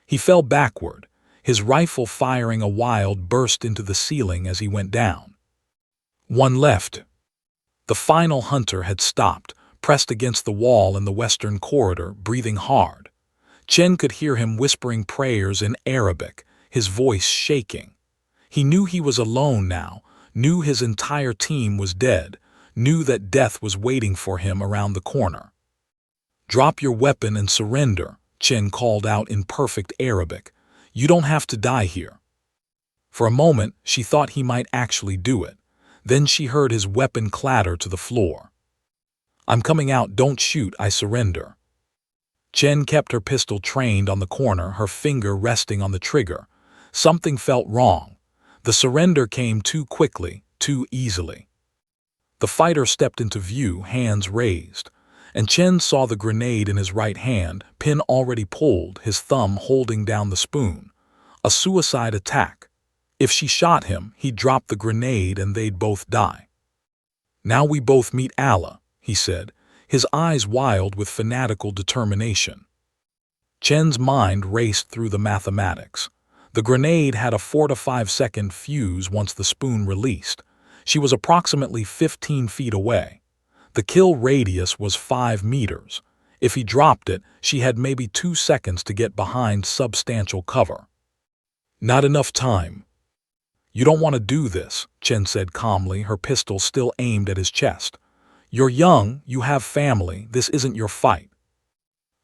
He fell backward, his rifle firing a wild burst into the ceiling as he went down. 1 left. The final hunter had stopped, pressed against the wall in the western corridor, breathing hard. Chen could hear him whispering prayers in Arabic, his voice shaking. He knew he was alone now, knew his entire team was dead, knew that death was waiting for him around the corner. "Drop your weapon and surrender," Chen called out in perfect Arabic. "You don't have to die here." For a moment, she thought he might actually do it. Then she heard his weapon clatter to the floor. "I'm coming out, don't shoot, I surrender." Chen kept her pistol trained on the corner, her finger resting on the trigger. Something felt wrong. The surrender came too quickly, too easily. The fighter stepped into view, hands raised, and Chen saw the grenade in his right hand, pin already pulled, his thumb holding down the spoon. A suicide attack. If she shot him, he'd drop the grenade and they'd both die. "Now we both meet Allah," he said, his eyes wild with fanatical determination. Chen's mind raced through the mathematics. The grenade had a 4 to 5 second fuse once the spoon released. She was approximately 15 feet away. The kill radius was 5 meters. If he dropped it, she had maybe 2 seconds to get behind substantial cover. "Not enough time." "You don't want to do this," Chen said calmly, her pistol still aimed at his chest. "You're young, you have family, this isn't your fight."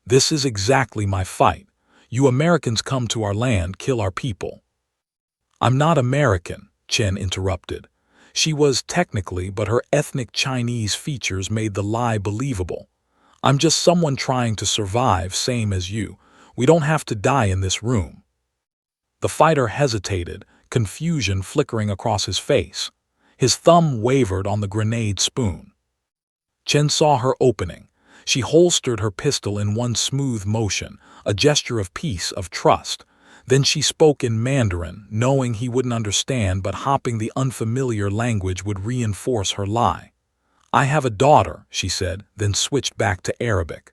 "This is exactly my fight. You Americans come to our land, kill our people." "I'm not American," Chen interrupted. She was technically, but her ethnic Chinese features made the lie believable. "I'm just someone trying to survive, same as you. We don't have to die in this room." The fighter hesitated, confusion flickering across his face. His thumb wavered on the grenade spoon. Chen saw her opening. She holstered her pistol in one smooth motion, a gesture of peace, of trust. Then she spoke in Mandarin, knowing he wouldn't understand, but hoping the unfamiliar language would reinforce her lie. "I have a daughter," she said, then switched back to Arabic.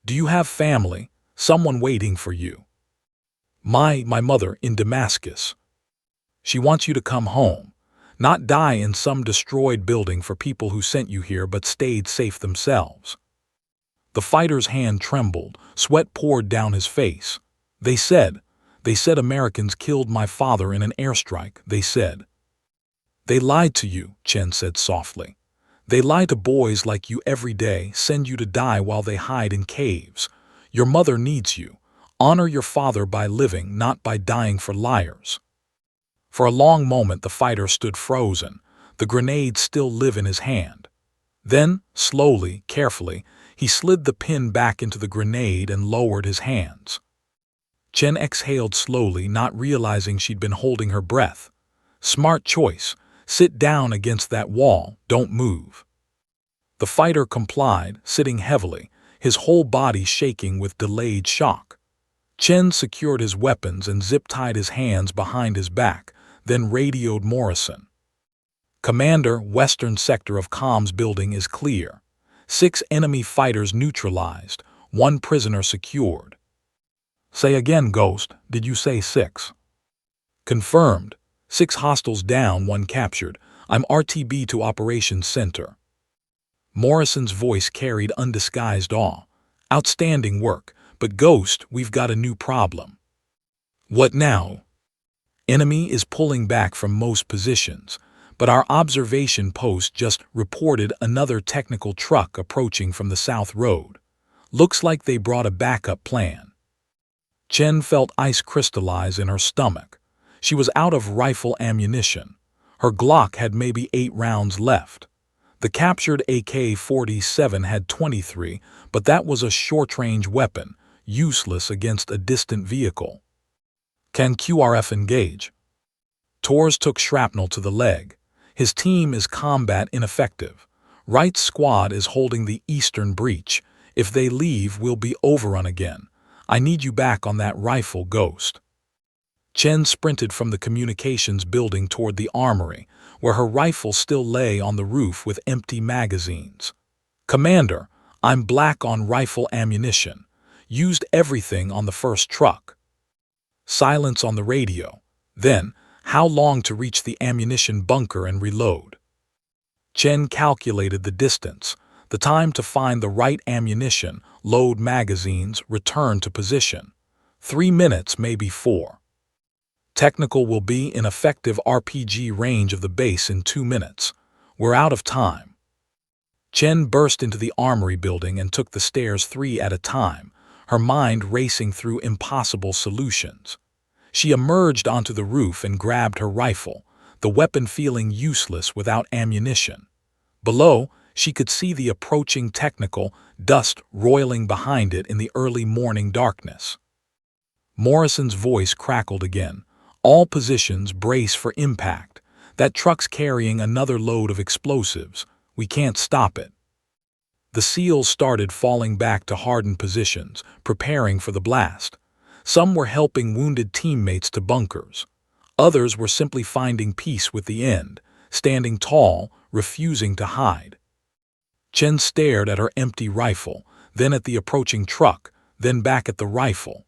"Do you have family? Someone waiting for you?" My mother in Damascus. She wants you to come home, not die in some destroyed building for people who sent you here but stayed safe themselves." The fighter's hand trembled, sweat poured down his face. They said Americans killed my father in an airstrike, they said." "They lied to you," Chen said softly. "They lie to boys like you every day, send you to die while they hide in caves. Your mother needs you. Honor your father by living, not by dying for liars." For a long moment the fighter stood frozen, the grenade still live in his hand. Then, slowly, carefully, he slid the pin back into the grenade and lowered his hands. Chen exhaled slowly, not realizing she'd been holding her breath. "Smart choice. Sit down against that wall, don't move." The fighter complied, sitting heavily, his whole body shaking with delayed shock. Chen secured his weapons and zip-tied his hands behind his back, then radioed Morrison. "Commander, western sector of comms building is clear. 6 enemy fighters neutralized, 1 prisoner secured." "Say again, Ghost, did you say 6? "Confirmed. 6 hostiles down, 1 captured. I'm RTB to Operations Center." Morrison's voice carried undisguised awe. "Outstanding work, but Ghost, we've got a new problem." "What now?" "Enemy is pulling back from most positions, but our observation post just reported another technical truck approaching from the South Road. Looks like they brought a backup plan." Chen felt ice crystallize in her stomach. She was out of rifle ammunition. Her Glock had maybe 8 rounds left. The captured AK-47 had 23, but that was a short-range weapon, useless against a distant vehicle. "Can QRF engage?" Torres took shrapnel to the leg. His team is combat ineffective. Wright's squad is holding the eastern breach. If they leave, we'll be overrun again. I need you back on that rifle, Ghost. Chen sprinted from the communications building toward the armory, where her rifle still lay on the roof with empty magazines. "Commander, I'm black on rifle ammunition. Used everything on the first truck." Silence on the radio. Then, how long to reach the ammunition bunker and reload? Chen calculated the distance, the time to find the right ammunition, load magazines, return to position. 3 minutes, maybe 4. Technical will be in effective RPG range of the base in 2 minutes. We're out of time. Chen burst into the armory building and took the stairs 3 at a time, her mind racing through impossible solutions. She emerged onto the roof and grabbed her rifle, the weapon feeling useless without ammunition. Below, she could see the approaching technical, dust roiling behind it in the early morning darkness. Morrison's voice crackled again. "All positions, brace for impact. That truck's carrying another load of explosives. We can't stop it. The SEALs started falling back to hardened positions, preparing for the blast. Some were helping wounded teammates to bunkers. Others were simply finding peace with the end, standing tall, refusing to hide. Chen stared at her empty rifle, then at the approaching truck, then back at the rifle.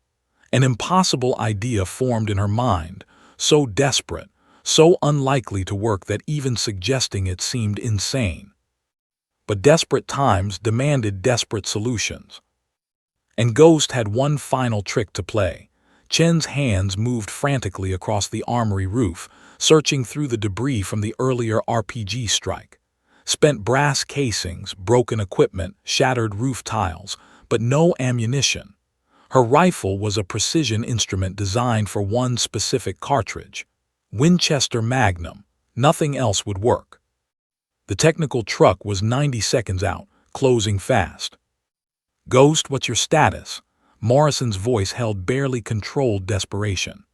An impossible idea formed in her mind, so desperate, so unlikely to work that even suggesting it seemed insane. But desperate times demanded desperate solutions. And Ghost had one final trick to play. Chen's hands moved frantically across the armory roof, searching through the debris from the earlier RPG strike. Spent brass casings, broken equipment, shattered roof tiles, but no ammunition. Her rifle was a precision instrument designed for one specific cartridge. Winchester Magnum. Nothing else would work. The technical truck was 90 seconds out, closing fast. "Ghost, what's your status?" Morrison's voice held barely controlled desperation.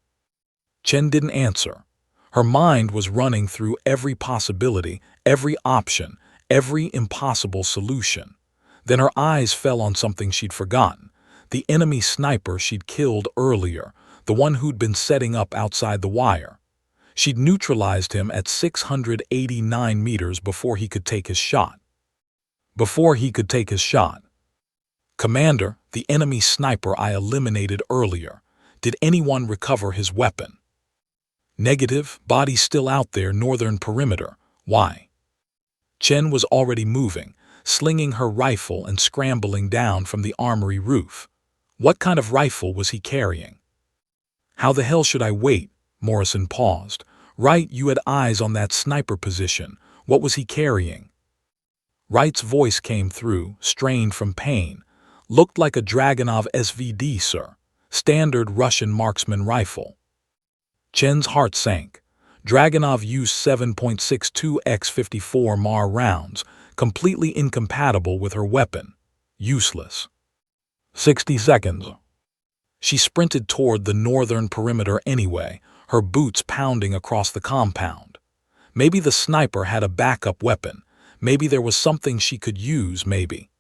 Chen didn't answer. Her mind was running through every possibility, every option, every impossible solution. Then her eyes fell on something she'd forgotten. The enemy sniper she'd killed earlier, the one who'd been setting up outside the wire. She'd neutralized him at 689 meters before he could take his shot. "Commander, the enemy sniper I eliminated earlier. Did anyone recover his weapon?" "Negative, body still out there, northern perimeter. Why?" Chen was already moving, slinging her rifle and scrambling down from the armory roof. What kind of rifle was he carrying? "How the hell should I wait?" Morrison paused. "Right, you had eyes on that sniper position. What was he carrying?" Wright's voice came through, strained from pain. "Looked like a Dragunov SVD, sir. Standard Russian marksman rifle." Chen's heart sank. Dragunov used 7.62 x 54 MAR rounds, completely incompatible with her weapon. Useless. 60 seconds. She sprinted toward the northern perimeter anyway, her boots pounding across the compound. Maybe the sniper had a backup weapon. Maybe there was something she could use, maybe.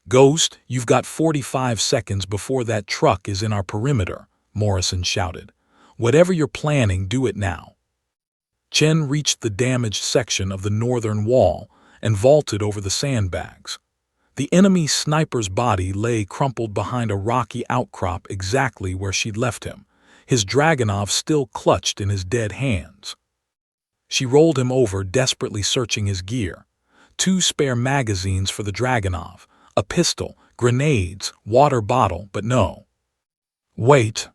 "Ghost, you've got 45 seconds before that truck is in our perimeter," Morrison shouted. "Whatever you're planning, do it now." Chen reached the damaged section of the northern wall and vaulted over the sandbags. The enemy sniper's body lay crumpled behind a rocky outcrop exactly where she'd left him, his Dragunov still clutched in his dead hands. She rolled him over, desperately searching his gear. 2 spare magazines for the Dragunov, a pistol, grenades, water bottle, but no. Wait.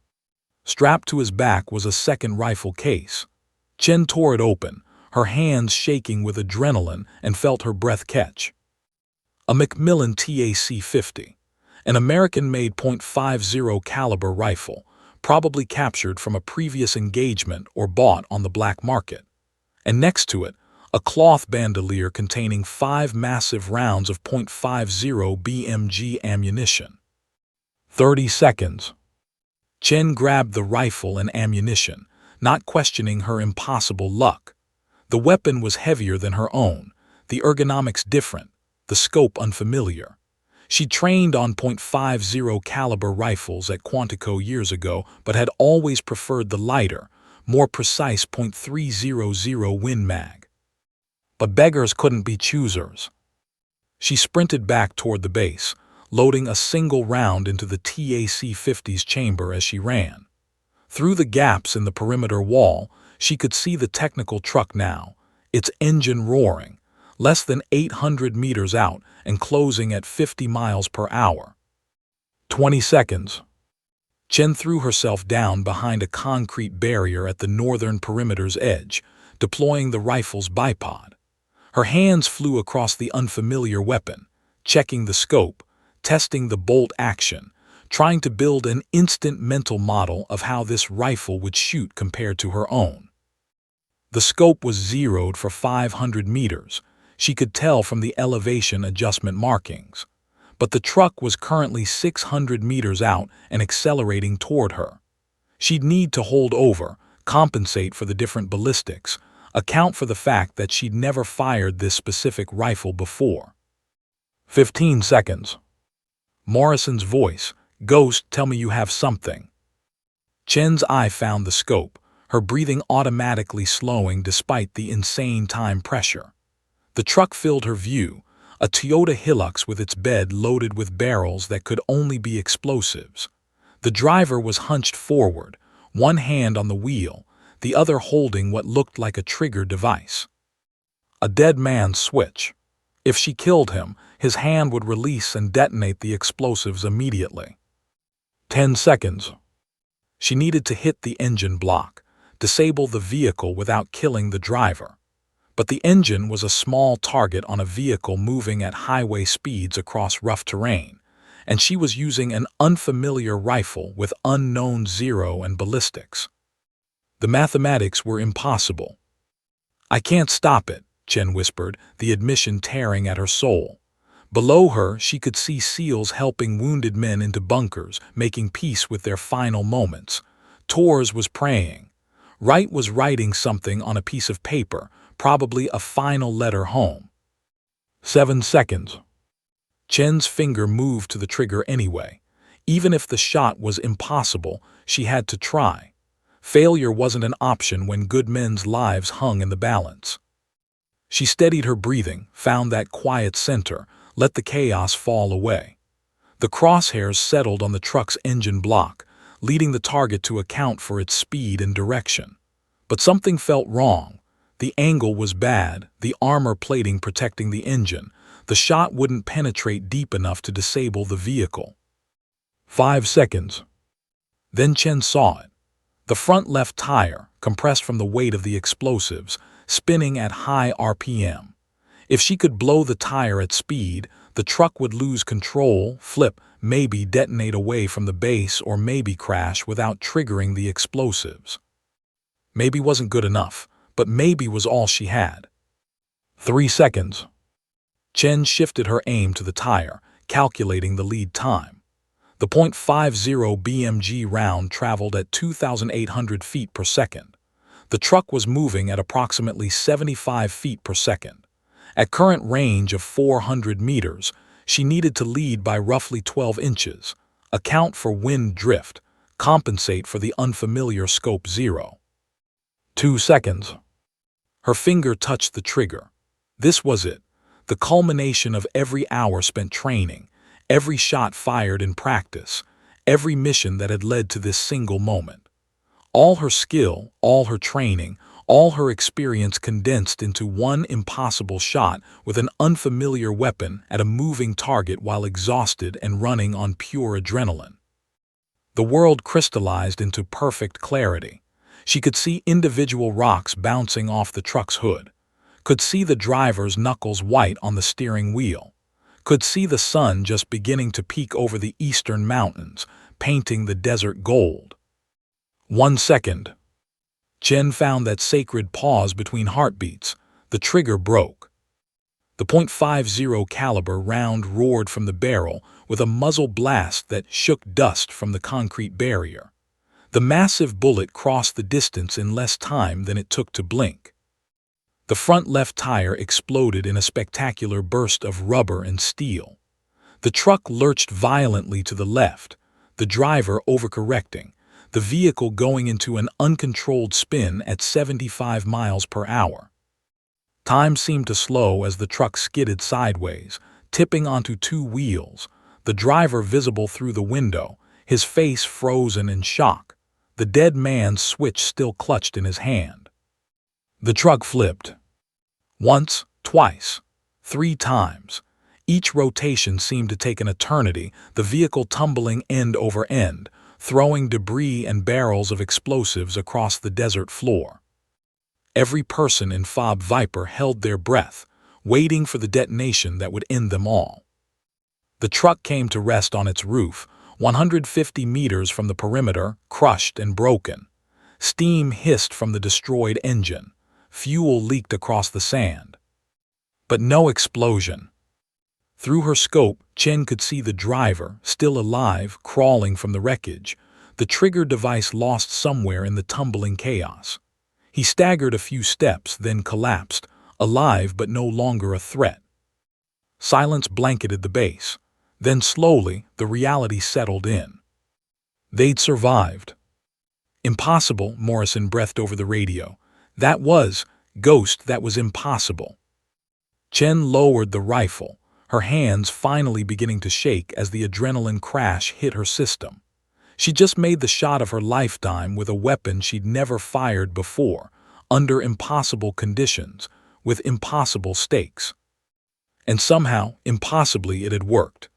Strapped to his back was a second rifle case. Chen tore it open, her hands shaking with adrenaline, and felt her breath catch. A Macmillan TAC-50, an American-made .50 caliber rifle, probably captured from a previous engagement or bought on the black market. And next to it, a cloth bandolier containing 5 massive rounds of .50 BMG ammunition. 30 seconds. Chen grabbed the rifle and ammunition, not questioning her impossible luck. The weapon was heavier than her own, the ergonomics different, the scope unfamiliar. She trained on .50 caliber rifles at Quantico years ago, but had always preferred the lighter, more precise .300 Win Mag. But beggars couldn't be choosers. She sprinted back toward the base, loading a single round into the TAC-50's chamber as she ran. Through the gaps in the perimeter wall, she could see the technical truck now, its engine roaring, less than 800 meters out and closing at 50 miles per hour. 20 seconds. Chen threw herself down behind a concrete barrier at the northern perimeter's edge, deploying the rifle's bipod. Her hands flew across the unfamiliar weapon, checking the scope, testing the bolt action, trying to build an instant mental model of how this rifle would shoot compared to her own. The scope was zeroed for 500 meters. She could tell from the elevation adjustment markings. But the truck was currently 600 meters out and accelerating toward her. She'd need to hold over, compensate for the different ballistics, account for the fact that she'd never fired this specific rifle before. 15 seconds. Morrison's voice, "Ghost, tell me you have something." Chen's eye found the scope, her breathing automatically slowing despite the insane time pressure. The truck filled her view, a Toyota Hilux with its bed loaded with barrels that could only be explosives. The driver was hunched forward, one hand on the wheel, the other holding what looked like a trigger device. A dead man's switch. If she killed him, his hand would release and detonate the explosives immediately. 10 seconds. She needed to hit the engine block, disable the vehicle without killing the driver. But the engine was a small target on a vehicle moving at highway speeds across rough terrain, and she was using an unfamiliar rifle with unknown zero and ballistics. The mathematics were impossible. "I can't stop it," Chen whispered, the admission tearing at her soul. Below her, she could see SEALs helping wounded men into bunkers, making peace with their final moments. Torres was praying. Wright was writing something on a piece of paper, probably a final letter home. 7 seconds. Chen's finger moved to the trigger anyway. Even if the shot was impossible, she had to try. Failure wasn't an option when good men's lives hung in the balance. She steadied her breathing, found that quiet center, let the chaos fall away. The crosshairs settled on the truck's engine block, leading the target to account for its speed and direction. But something felt wrong. The angle was bad, the armor plating protecting the engine. The shot wouldn't penetrate deep enough to disable the vehicle. 5 seconds. Then Chen saw it. The front left tire, compressed from the weight of the explosives, spinning at high RPM. If she could blow the tire at speed, the truck would lose control, flip, maybe detonate away from the base, or maybe crash without triggering the explosives. Maybe wasn't good enough, but maybe was all she had. 3 seconds. Chen shifted her aim to the tire, calculating the lead time. The .50 BMG round traveled at 2,800 feet per second. The truck was moving at approximately 75 feet per second. At current range of 400 meters, she needed to lead by roughly 12 inches, account for wind drift, compensate for the unfamiliar scope 0. 2 seconds. Her finger touched the trigger. This was it, the culmination of every hour spent training, every shot fired in practice, every mission that had led to this single moment. All her skill, all her training, all her experience condensed into one impossible shot with an unfamiliar weapon at a moving target while exhausted and running on pure adrenaline. The world crystallized into perfect clarity. She could see individual rocks bouncing off the truck's hood, could see the driver's knuckles white on the steering wheel, could see the sun just beginning to peek over the eastern mountains, painting the desert gold. 1 second. Chen found that sacred pause between heartbeats. The trigger broke. The .50 caliber round roared from the barrel with a muzzle blast that shook dust from the concrete barrier. The massive bullet crossed the distance in less time than it took to blink. The front left tire exploded in a spectacular burst of rubber and steel. The truck lurched violently to the left, the driver overcorrecting, the vehicle going into an uncontrolled spin at 75 miles per hour. Time seemed to slow as the truck skidded sideways, tipping onto two wheels, the driver visible through the window, his face frozen in shock, the dead man's switch still clutched in his hand. The truck flipped. Once, twice, 3 times. Each rotation seemed to take an eternity, the vehicle tumbling end over end, throwing debris and barrels of explosives across the desert floor. Every person in Fob Viper held their breath, waiting for the detonation that would end them all. The truck came to rest on its roof, 150 meters from the perimeter, crushed and broken. Steam hissed from the destroyed engine. Fuel leaked across the sand. But no explosion. Through her scope, Chen could see the driver, still alive, crawling from the wreckage, the trigger device lost somewhere in the tumbling chaos. He staggered a few steps, then collapsed, alive but no longer a threat. Silence blanketed the base. Then slowly, the reality settled in. They'd survived. Impossible, Morrison breathed over the radio. That was, Ghost, that was impossible. Chen lowered the rifle, her hands finally beginning to shake as the adrenaline crash hit her system. She just made the shot of her lifetime with a weapon she'd never fired before, under impossible conditions, with impossible stakes. And somehow, impossibly, it had worked.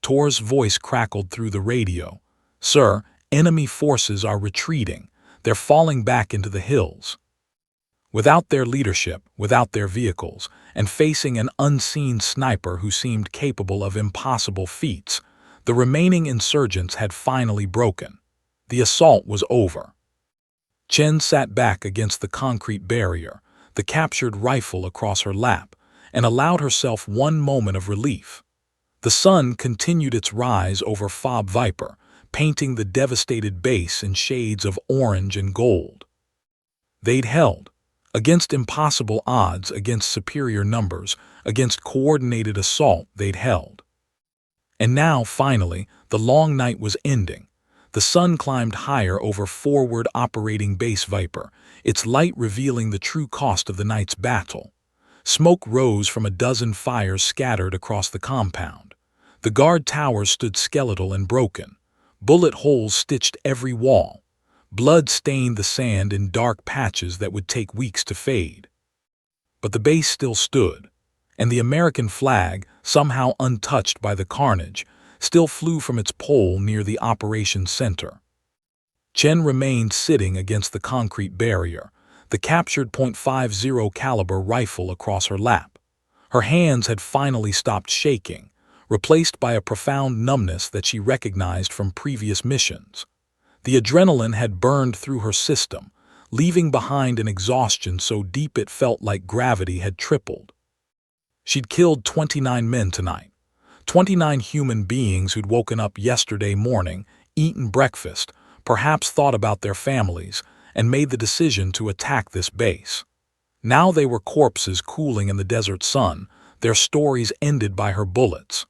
Tor's voice crackled through the radio. "Sir, enemy forces are retreating. They're falling back into the hills." Without their leadership, without their vehicles, and facing an unseen sniper who seemed capable of impossible feats, the remaining insurgents had finally broken. The assault was over. Chen sat back against the concrete barrier, the captured rifle across her lap, and allowed herself one moment of relief. The sun continued its rise over Fob Viper, painting the devastated base in shades of orange and gold. They'd held. Against impossible odds, against superior numbers, against coordinated assault, they'd held. And now, finally, the long night was ending. The sun climbed higher over forward operating Base Viper, its light revealing the true cost of the night's battle. Smoke rose from a dozen fires scattered across the compound. The guard towers stood skeletal and broken. Bullet holes stitched every wall. Blood stained the sand in dark patches that would take weeks to fade. But the base still stood, and the American flag, somehow untouched by the carnage, still flew from its pole near the operations center. Chen remained sitting against the concrete barrier, the captured .50 caliber rifle across her lap. Her hands had finally stopped shaking, replaced by a profound numbness that she recognized from previous missions. The adrenaline had burned through her system, leaving behind an exhaustion so deep it felt like gravity had tripled. She'd killed 29 men tonight, 29 human beings who'd woken up yesterday morning, eaten breakfast, perhaps thought about their families, and made the decision to attack this base. Now they were corpses cooling in the desert sun, their stories ended by her bullets.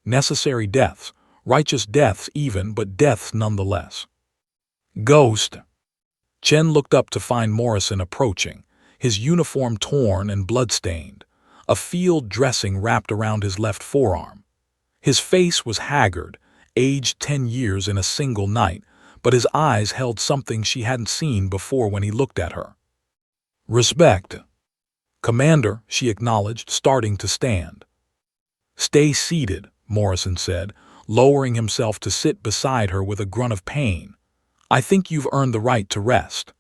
Necessary deaths, righteous deaths even, but deaths nonetheless. Ghost. Chen looked up to find Morrison approaching, his uniform torn and bloodstained, a field dressing wrapped around his left forearm. His face was haggard, aged 10 years in a single night, but his eyes held something she hadn't seen before when he looked at her. "Respect." "Commander," she acknowledged, starting to stand. "Stay seated," Morrison said, lowering himself to sit beside her with a grunt of pain. "I think you've earned the right to rest."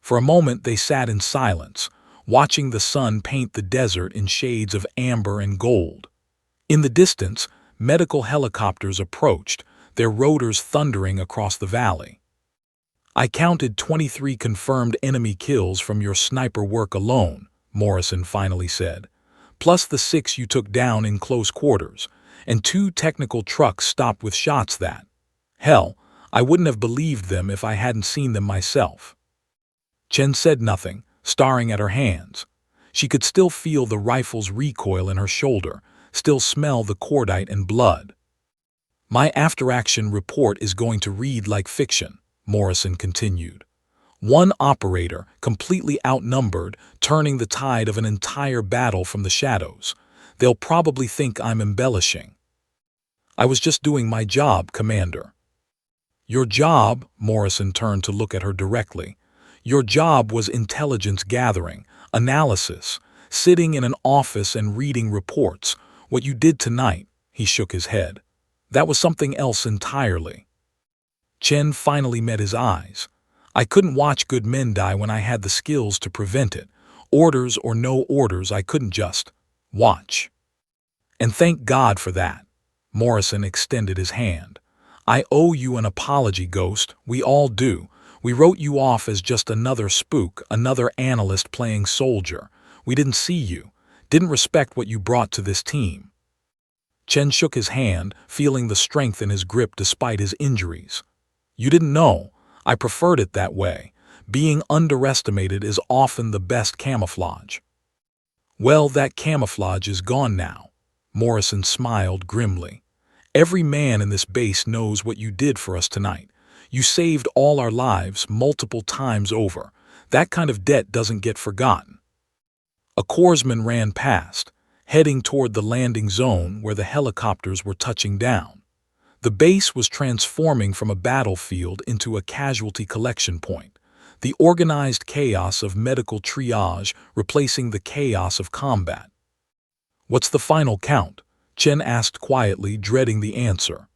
For a moment they sat in silence, watching the sun paint the desert in shades of amber and gold. In the distance, medical helicopters approached, their rotors thundering across the valley. "I counted 23 confirmed enemy kills from your sniper work alone," Morrison finally said, "plus the 6 you took down in close quarters, and 2 technical trucks stopped with shots that, hell, I wouldn't have believed them if I hadn't seen them myself." Chen said nothing, staring at her hands. She could still feel the rifle's recoil in her shoulder, still smell the cordite and blood. "My after-action report is going to read like fiction," Morrison continued. "One operator, completely outnumbered, turning the tide of an entire battle from the shadows. They'll probably think I'm embellishing." "I was just doing my job, Commander." "Your job," Morrison turned to look at her directly, "your job was intelligence gathering, analysis, sitting in an office and reading reports. What you did tonight," he shook his head, "that was something else entirely." Chen finally met his eyes. "I couldn't watch good men die when I had the skills to prevent it. Orders or no orders, I couldn't just watch. And thank God for that." Morrison extended his hand. "I owe you an apology, Ghost. We all do. We wrote you off as just another spook, another analyst playing soldier. We didn't see you, didn't respect what you brought to this team." Chen shook his hand, feeling the strength in his grip despite his injuries. "You didn't know. I preferred it that way. Being underestimated is often the best camouflage. Well, that camouflage is gone now. Morrison smiled grimly. Every man in this base knows what you did for us tonight. You saved all our lives multiple times over. That kind of debt doesn't get forgotten. A corpsman ran past, heading toward the landing zone where the helicopters were touching down. The base was transforming from a battlefield into a casualty collection point, the organized chaos of medical triage replacing the chaos of combat. "What's the final count?" Chen asked quietly, dreading the answer.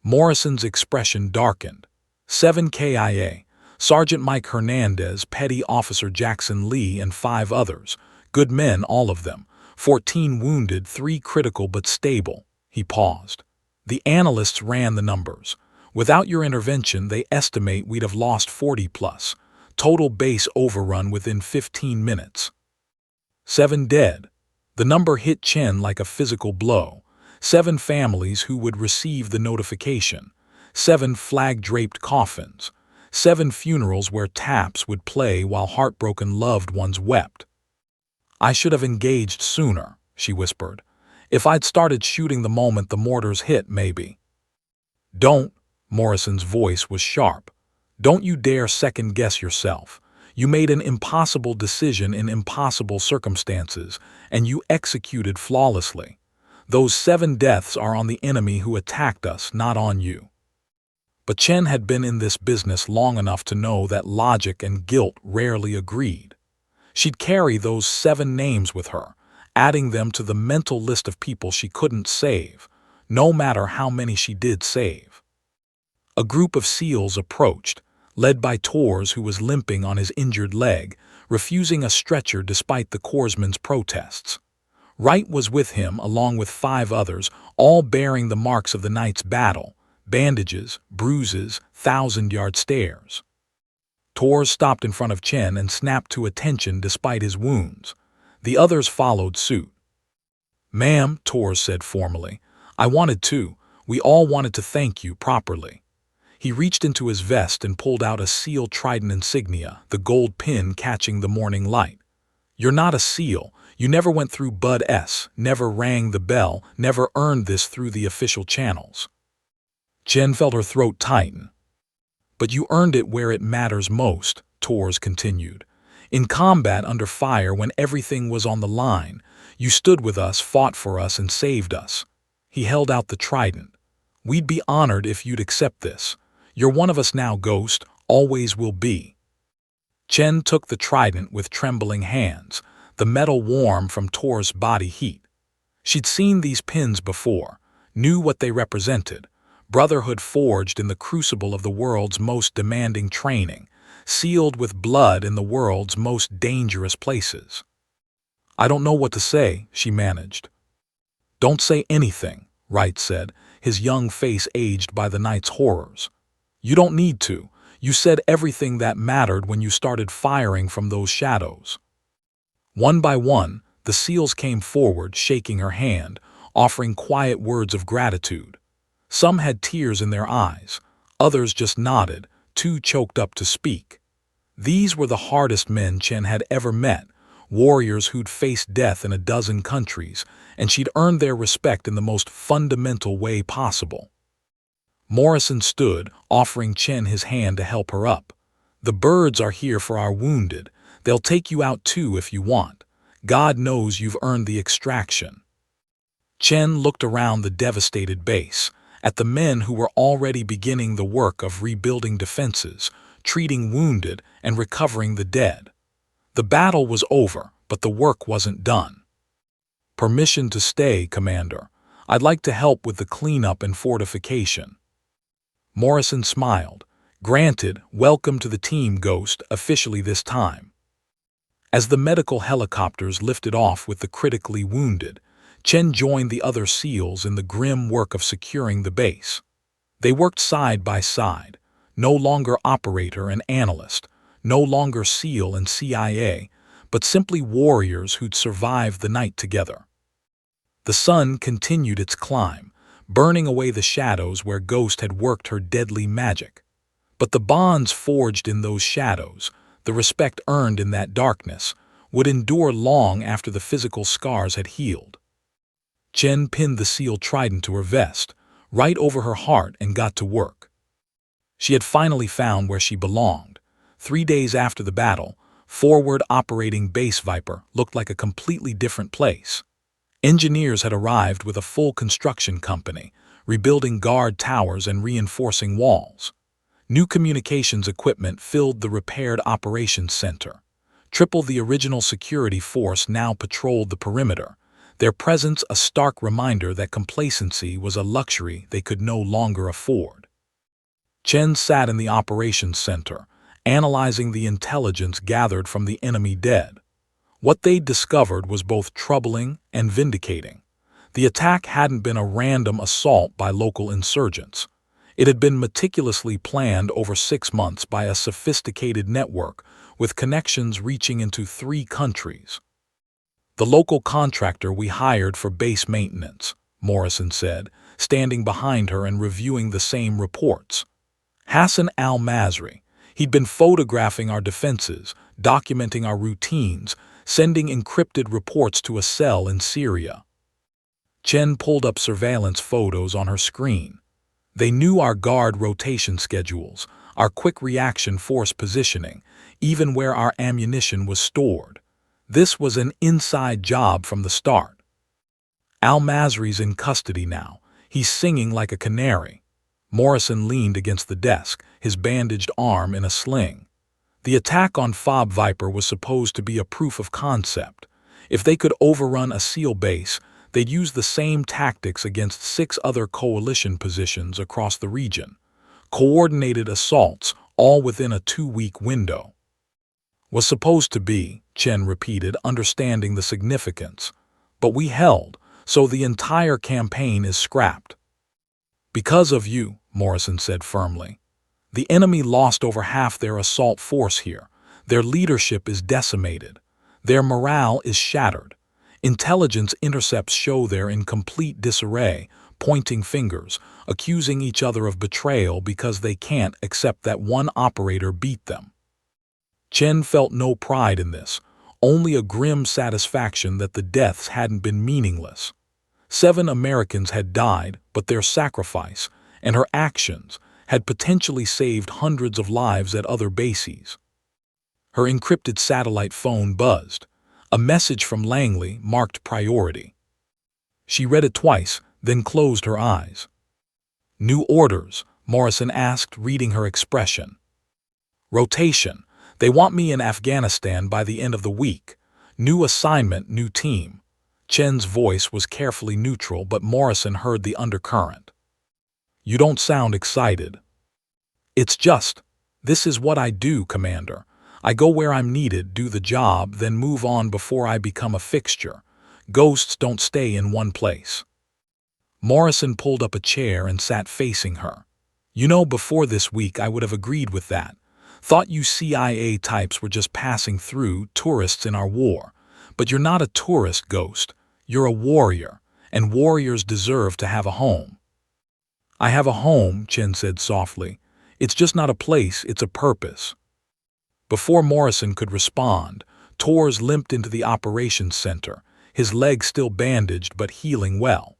Morrison's expression darkened. 7 KIA, Sergeant Mike Hernandez, Petty Officer Jackson Lee, and 5 others. Good men, all of them. 14 wounded, 3 critical but stable. He paused. The analysts ran the numbers. Without your intervention, they estimate we'd have lost 40 plus. Total base overrun within 15 minutes. 7 dead. The number hit Chen like a physical blow. 7 families who would receive the notification. 7 flag-draped coffins. 7 funerals where taps would play while heartbroken loved ones wept. "I should have engaged sooner," she whispered. "If I'd started shooting the moment the mortars hit, maybe." "Don't," Morrison's voice was sharp. "Don't you dare second-guess yourself. You made an impossible decision in impossible circumstances, and you executed flawlessly. Those 7 deaths are on the enemy who attacked us, not on you." But Chen had been in this business long enough to know that logic and guilt rarely agreed. She'd carry those 7 names with her, adding them to the mental list of people she couldn't save, no matter how many she did save. A group of SEALs approached, led by Torres, who was limping on his injured leg, refusing a stretcher despite the corpsman's protests. Wright was with him along with 5 others, all bearing the marks of the night's battle. Bandages, bruises, 1,000-yard stares. Torres stopped in front of Chen and snapped to attention despite his wounds. The others followed suit. "Ma'am," Torres said formally, we all wanted to thank you properly." He reached into his vest and pulled out a SEAL Trident insignia, the gold pin catching the morning light. "You're not a SEAL. You never went through Bud S, never rang the bell, never earned this through the official channels." Chen felt her throat tighten. "But you earned it where it matters most," Torres continued. "In combat under fire when everything was on the line, you stood with us, fought for us, and saved us." He held out the trident. "We'd be honored if you'd accept this. You're one of us now, Ghost, always will be." Chen took the trident with trembling hands, the metal warm from Torres' body heat. She'd seen these pins before, knew what they represented. Brotherhood forged in the crucible of the world's most demanding training, sealed with blood in the world's most dangerous places. "I don't know what to say," she managed. "Don't say anything," Wright said, his young face aged by the night's horrors. "You don't need to. You said everything that mattered when you started firing from those shadows." One by one, the SEALs came forward, shaking her hand, offering quiet words of gratitude. Some had tears in their eyes, others just nodded, too choked up to speak. These were the hardest men Chen had ever met, warriors who'd faced death in a dozen countries, and she'd earned their respect in the most fundamental way possible. Morrison stood, offering Chen his hand to help her up. "The birds are here for our wounded. They'll take you out too if you want. God knows you've earned the extraction." Chen looked around the devastated base, at the men who were already beginning the work of rebuilding defenses, treating wounded, and recovering the dead. The battle was over, but the work wasn't done. "Permission to stay, Commander. I'd like to help with the cleanup and fortification." Morrison smiled. "Granted, welcome to the team, Ghost, officially this time." As the medical helicopters lifted off with the critically wounded, Chen joined the other SEALs in the grim work of securing the base. They worked side by side, no longer operator and analyst, no longer SEAL and CIA, but simply warriors who'd survived the night together. The sun continued its climb, burning away the shadows where Ghost had worked her deadly magic. But the bonds forged in those shadows, the respect earned in that darkness, would endure long after the physical scars had healed. Chen pinned the seal trident to her vest, right over her heart, and got to work. She had finally found where she belonged. 3 days after the battle, forward operating Base Viper looked like a completely different place. Engineers had arrived with a full construction company, rebuilding guard towers and reinforcing walls. New communications equipment filled the repaired operations center. Triple the original security force now patrolled the perimeter, their presence a stark reminder that complacency was a luxury they could no longer afford. Chen sat in the operations center, analyzing the intelligence gathered from the enemy dead. What they'd discovered was both troubling and vindicating. The attack hadn't been a random assault by local insurgents. It had been meticulously planned over 6 months by a sophisticated network with connections reaching into 3 countries. "The local contractor we hired for base maintenance," Morrison said, standing behind her and reviewing the same reports. "Hassan al-Masri. He'd been photographing our defenses, documenting our routines, sending encrypted reports to a cell in Syria." Chen pulled up surveillance photos on her screen. They knew our guard rotation schedules, our quick reaction force positioning, even where our ammunition was stored. This was an inside job from the start. "Al-Masri's in custody now. He's singing like a canary." Morrison leaned against the desk, his bandaged arm in a sling. The attack on Fob Viper was supposed to be a proof of concept. If they could overrun a SEAL base, they'd use the same tactics against 6 other coalition positions across the region. Coordinated assaults, all within a 2-week window. "Was supposed to be," Chen repeated, understanding the significance. "But we held, so the entire campaign is scrapped." "Because of you," Morrison said firmly. "The enemy lost over half their assault force here. Their leadership is decimated. Their morale is shattered. Intelligence intercepts show they're in complete disarray, pointing fingers, accusing each other of betrayal because they can't accept that one operator beat them." Chen felt no pride in this, only a grim satisfaction that the deaths hadn't been meaningless. 7 Americans had died, but their sacrifice, and her actions, had potentially saved hundreds of lives at other bases. Her encrypted satellite phone buzzed. A message from Langley marked priority. She read it twice, then closed her eyes. "New orders?" Morrison asked, reading her expression. "Rotation. They want me in Afghanistan by the end of the week. New assignment, new team." Chen's voice was carefully neutral, but Morrison heard the undercurrent. "You don't sound excited." "It's just, this is what I do, Commander. I go where I'm needed, do the job, then move on before I become a fixture. Ghosts don't stay in one place." Morrison pulled up a chair and sat facing her. "You know, before this week I would have agreed with that. Thought you CIA types were just passing through, tourists in our war. But you're not a tourist, Ghost. You're a warrior, and warriors deserve to have a home." "I have a home," Chen said softly. "It's just not a place, it's a purpose." Before Morrison could respond, Torres limped into the operations center, his leg still bandaged but healing well.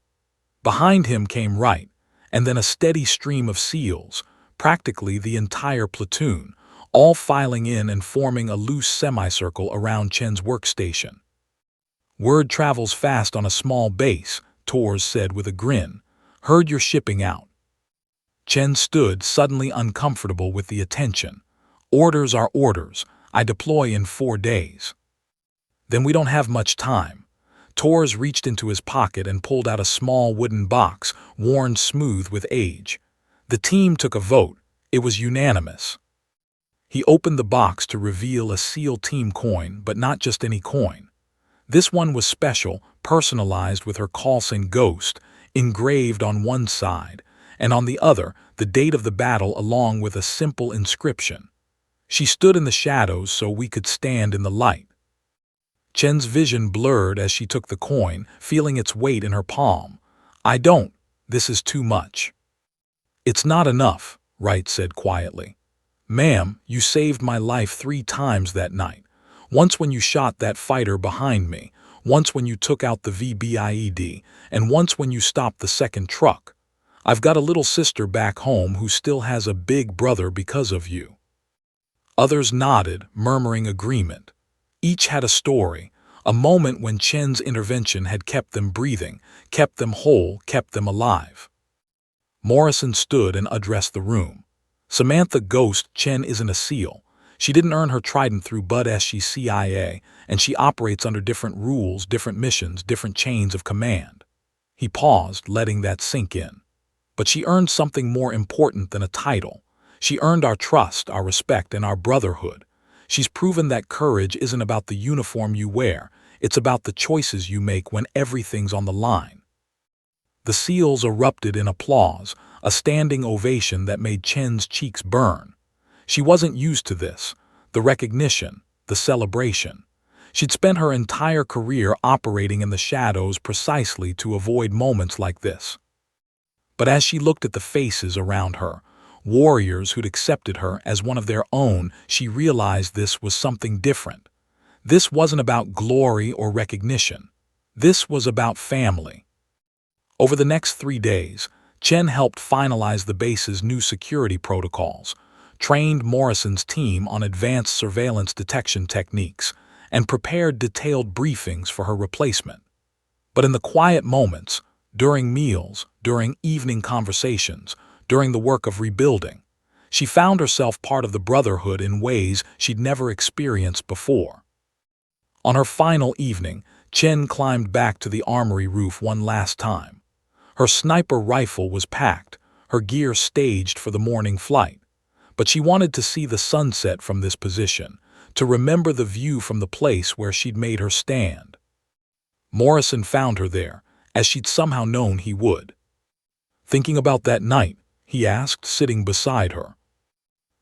Behind him came Wright, and then a steady stream of SEALs, practically the entire platoon, all filing in and forming a loose semicircle around Chen's workstation. "Word travels fast on a small base," Torres said with a grin. "Heard you're shipping out." Chen stood, suddenly uncomfortable with the attention. "Orders are orders. I deploy in 4 days." "Then we don't have much time." Torres reached into his pocket and pulled out a small wooden box, worn smooth with age. The team took a vote. It was unanimous. He opened the box to reveal a SEAL team coin, but not just any coin. This one was special, personalized with her call sign Ghost, engraved on one side, and on the other, the date of the battle along with a simple inscription. She stood in the shadows so we could stand in the light. Chen's vision blurred as she took the coin, feeling its weight in her palm. "I don't. This is too much." "It's not enough," Wright said quietly. "Ma'am, you saved my life 3 times that night. Once when you shot that fighter behind me, once when you took out the VBIED, and once when you stopped the second truck. I've got a little sister back home who still has a big brother because of you." Others nodded, murmuring agreement. Each had a story, a moment when Chen's intervention had kept them breathing, kept them whole, kept them alive. Morrison stood and addressed the room. "Samantha Ghost Chen isn't a SEAL. She didn't earn her trident through Bud SG's CIA, and she operates under different rules, different missions, different chains of command." He paused, letting that sink in. "But she earned something more important than a title. She earned our trust, our respect, and our brotherhood. She's proven that courage isn't about the uniform you wear, it's about the choices you make when everything's on the line." The SEALs erupted in applause, a standing ovation that made Chen's cheeks burn. She wasn't used to this, the recognition, the celebration. She'd spent her entire career operating in the shadows precisely to avoid moments like this. But as she looked at the faces around her, warriors who'd accepted her as one of their own, she realized this was something different. This wasn't about glory or recognition. This was about family. Over the next 3 days, Chen helped finalize the base's new security protocols, trained Morrison's team on advanced surveillance detection techniques, and prepared detailed briefings for her replacement. But in the quiet moments, during meals, during evening conversations, during the work of rebuilding, she found herself part of the brotherhood in ways she'd never experienced before. On her final evening, Chen climbed back to the armory roof one last time. Her sniper rifle was packed, her gear staged for the morning flight. But she wanted to see the sunset from this position, to remember the view from the place where she'd made her stand. Morrison found her there, as she'd somehow known he would. "Thinking about that night?" he asked, sitting beside her.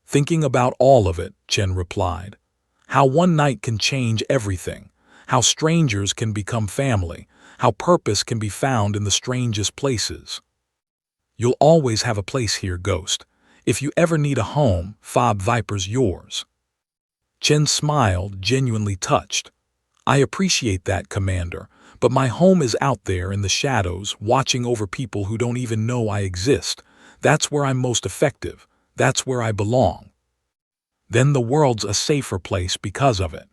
"Thinking about all of it," Chen replied. "How one night can change everything, how strangers can become family, how purpose can be found in the strangest places. You'll always have a place here, Ghost. If you ever need a home, Fob Viper's yours." Chen smiled, genuinely touched. "I appreciate that, Commander, but my home is out there in the shadows, watching over people who don't even know I exist. That's where I'm most effective. That's where I belong. Then the world's a safer place because of it."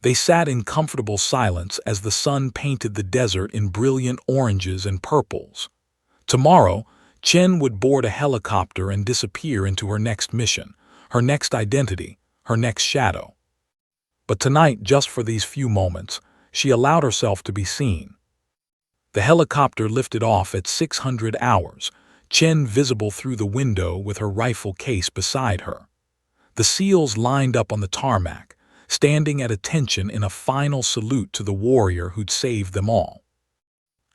They sat in comfortable silence as the sun painted the desert in brilliant oranges and purples. Tomorrow, Chen would board a helicopter and disappear into her next mission, her next identity, her next shadow. But tonight, just for these few moments, she allowed herself to be seen. The helicopter lifted off at 600 hours, Chen visible through the window with her rifle case beside her. The SEALs lined up on the tarmac, standing at attention in a final salute to the warrior who'd saved them all.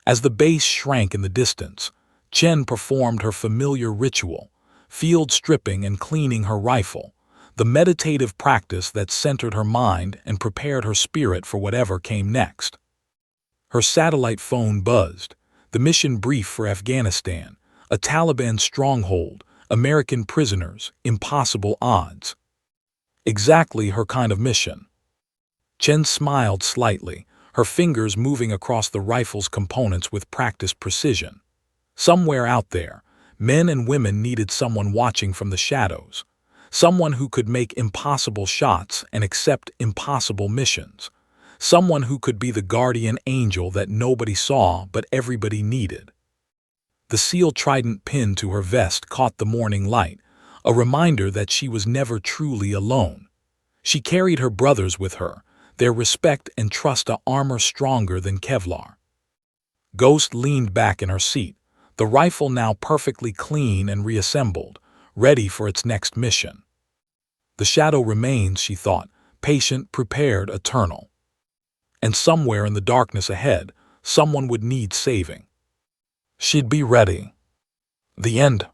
As the base shrank in the distance, Chen performed her familiar ritual, field stripping and cleaning her rifle, the meditative practice that centered her mind and prepared her spirit for whatever came next. Her satellite phone buzzed, the mission brief for Afghanistan, a Taliban stronghold, American prisoners, impossible odds. Exactly her kind of mission. Chen smiled slightly, her fingers moving across the rifle's components with practiced precision. Somewhere out there, men and women needed someone watching from the shadows, someone who could make impossible shots and accept impossible missions, someone who could be the guardian angel that nobody saw but everybody needed. The SEAL trident pinned to her vest caught the morning light, a reminder that she was never truly alone. She carried her brothers with her, their respect and trust a armor stronger than Kevlar. Ghost leaned back in her seat, the rifle now perfectly clean and reassembled, ready for its next mission. The shadow remains, she thought, patient, prepared, eternal. And somewhere in the darkness ahead, someone would need saving. She'd be ready. The end.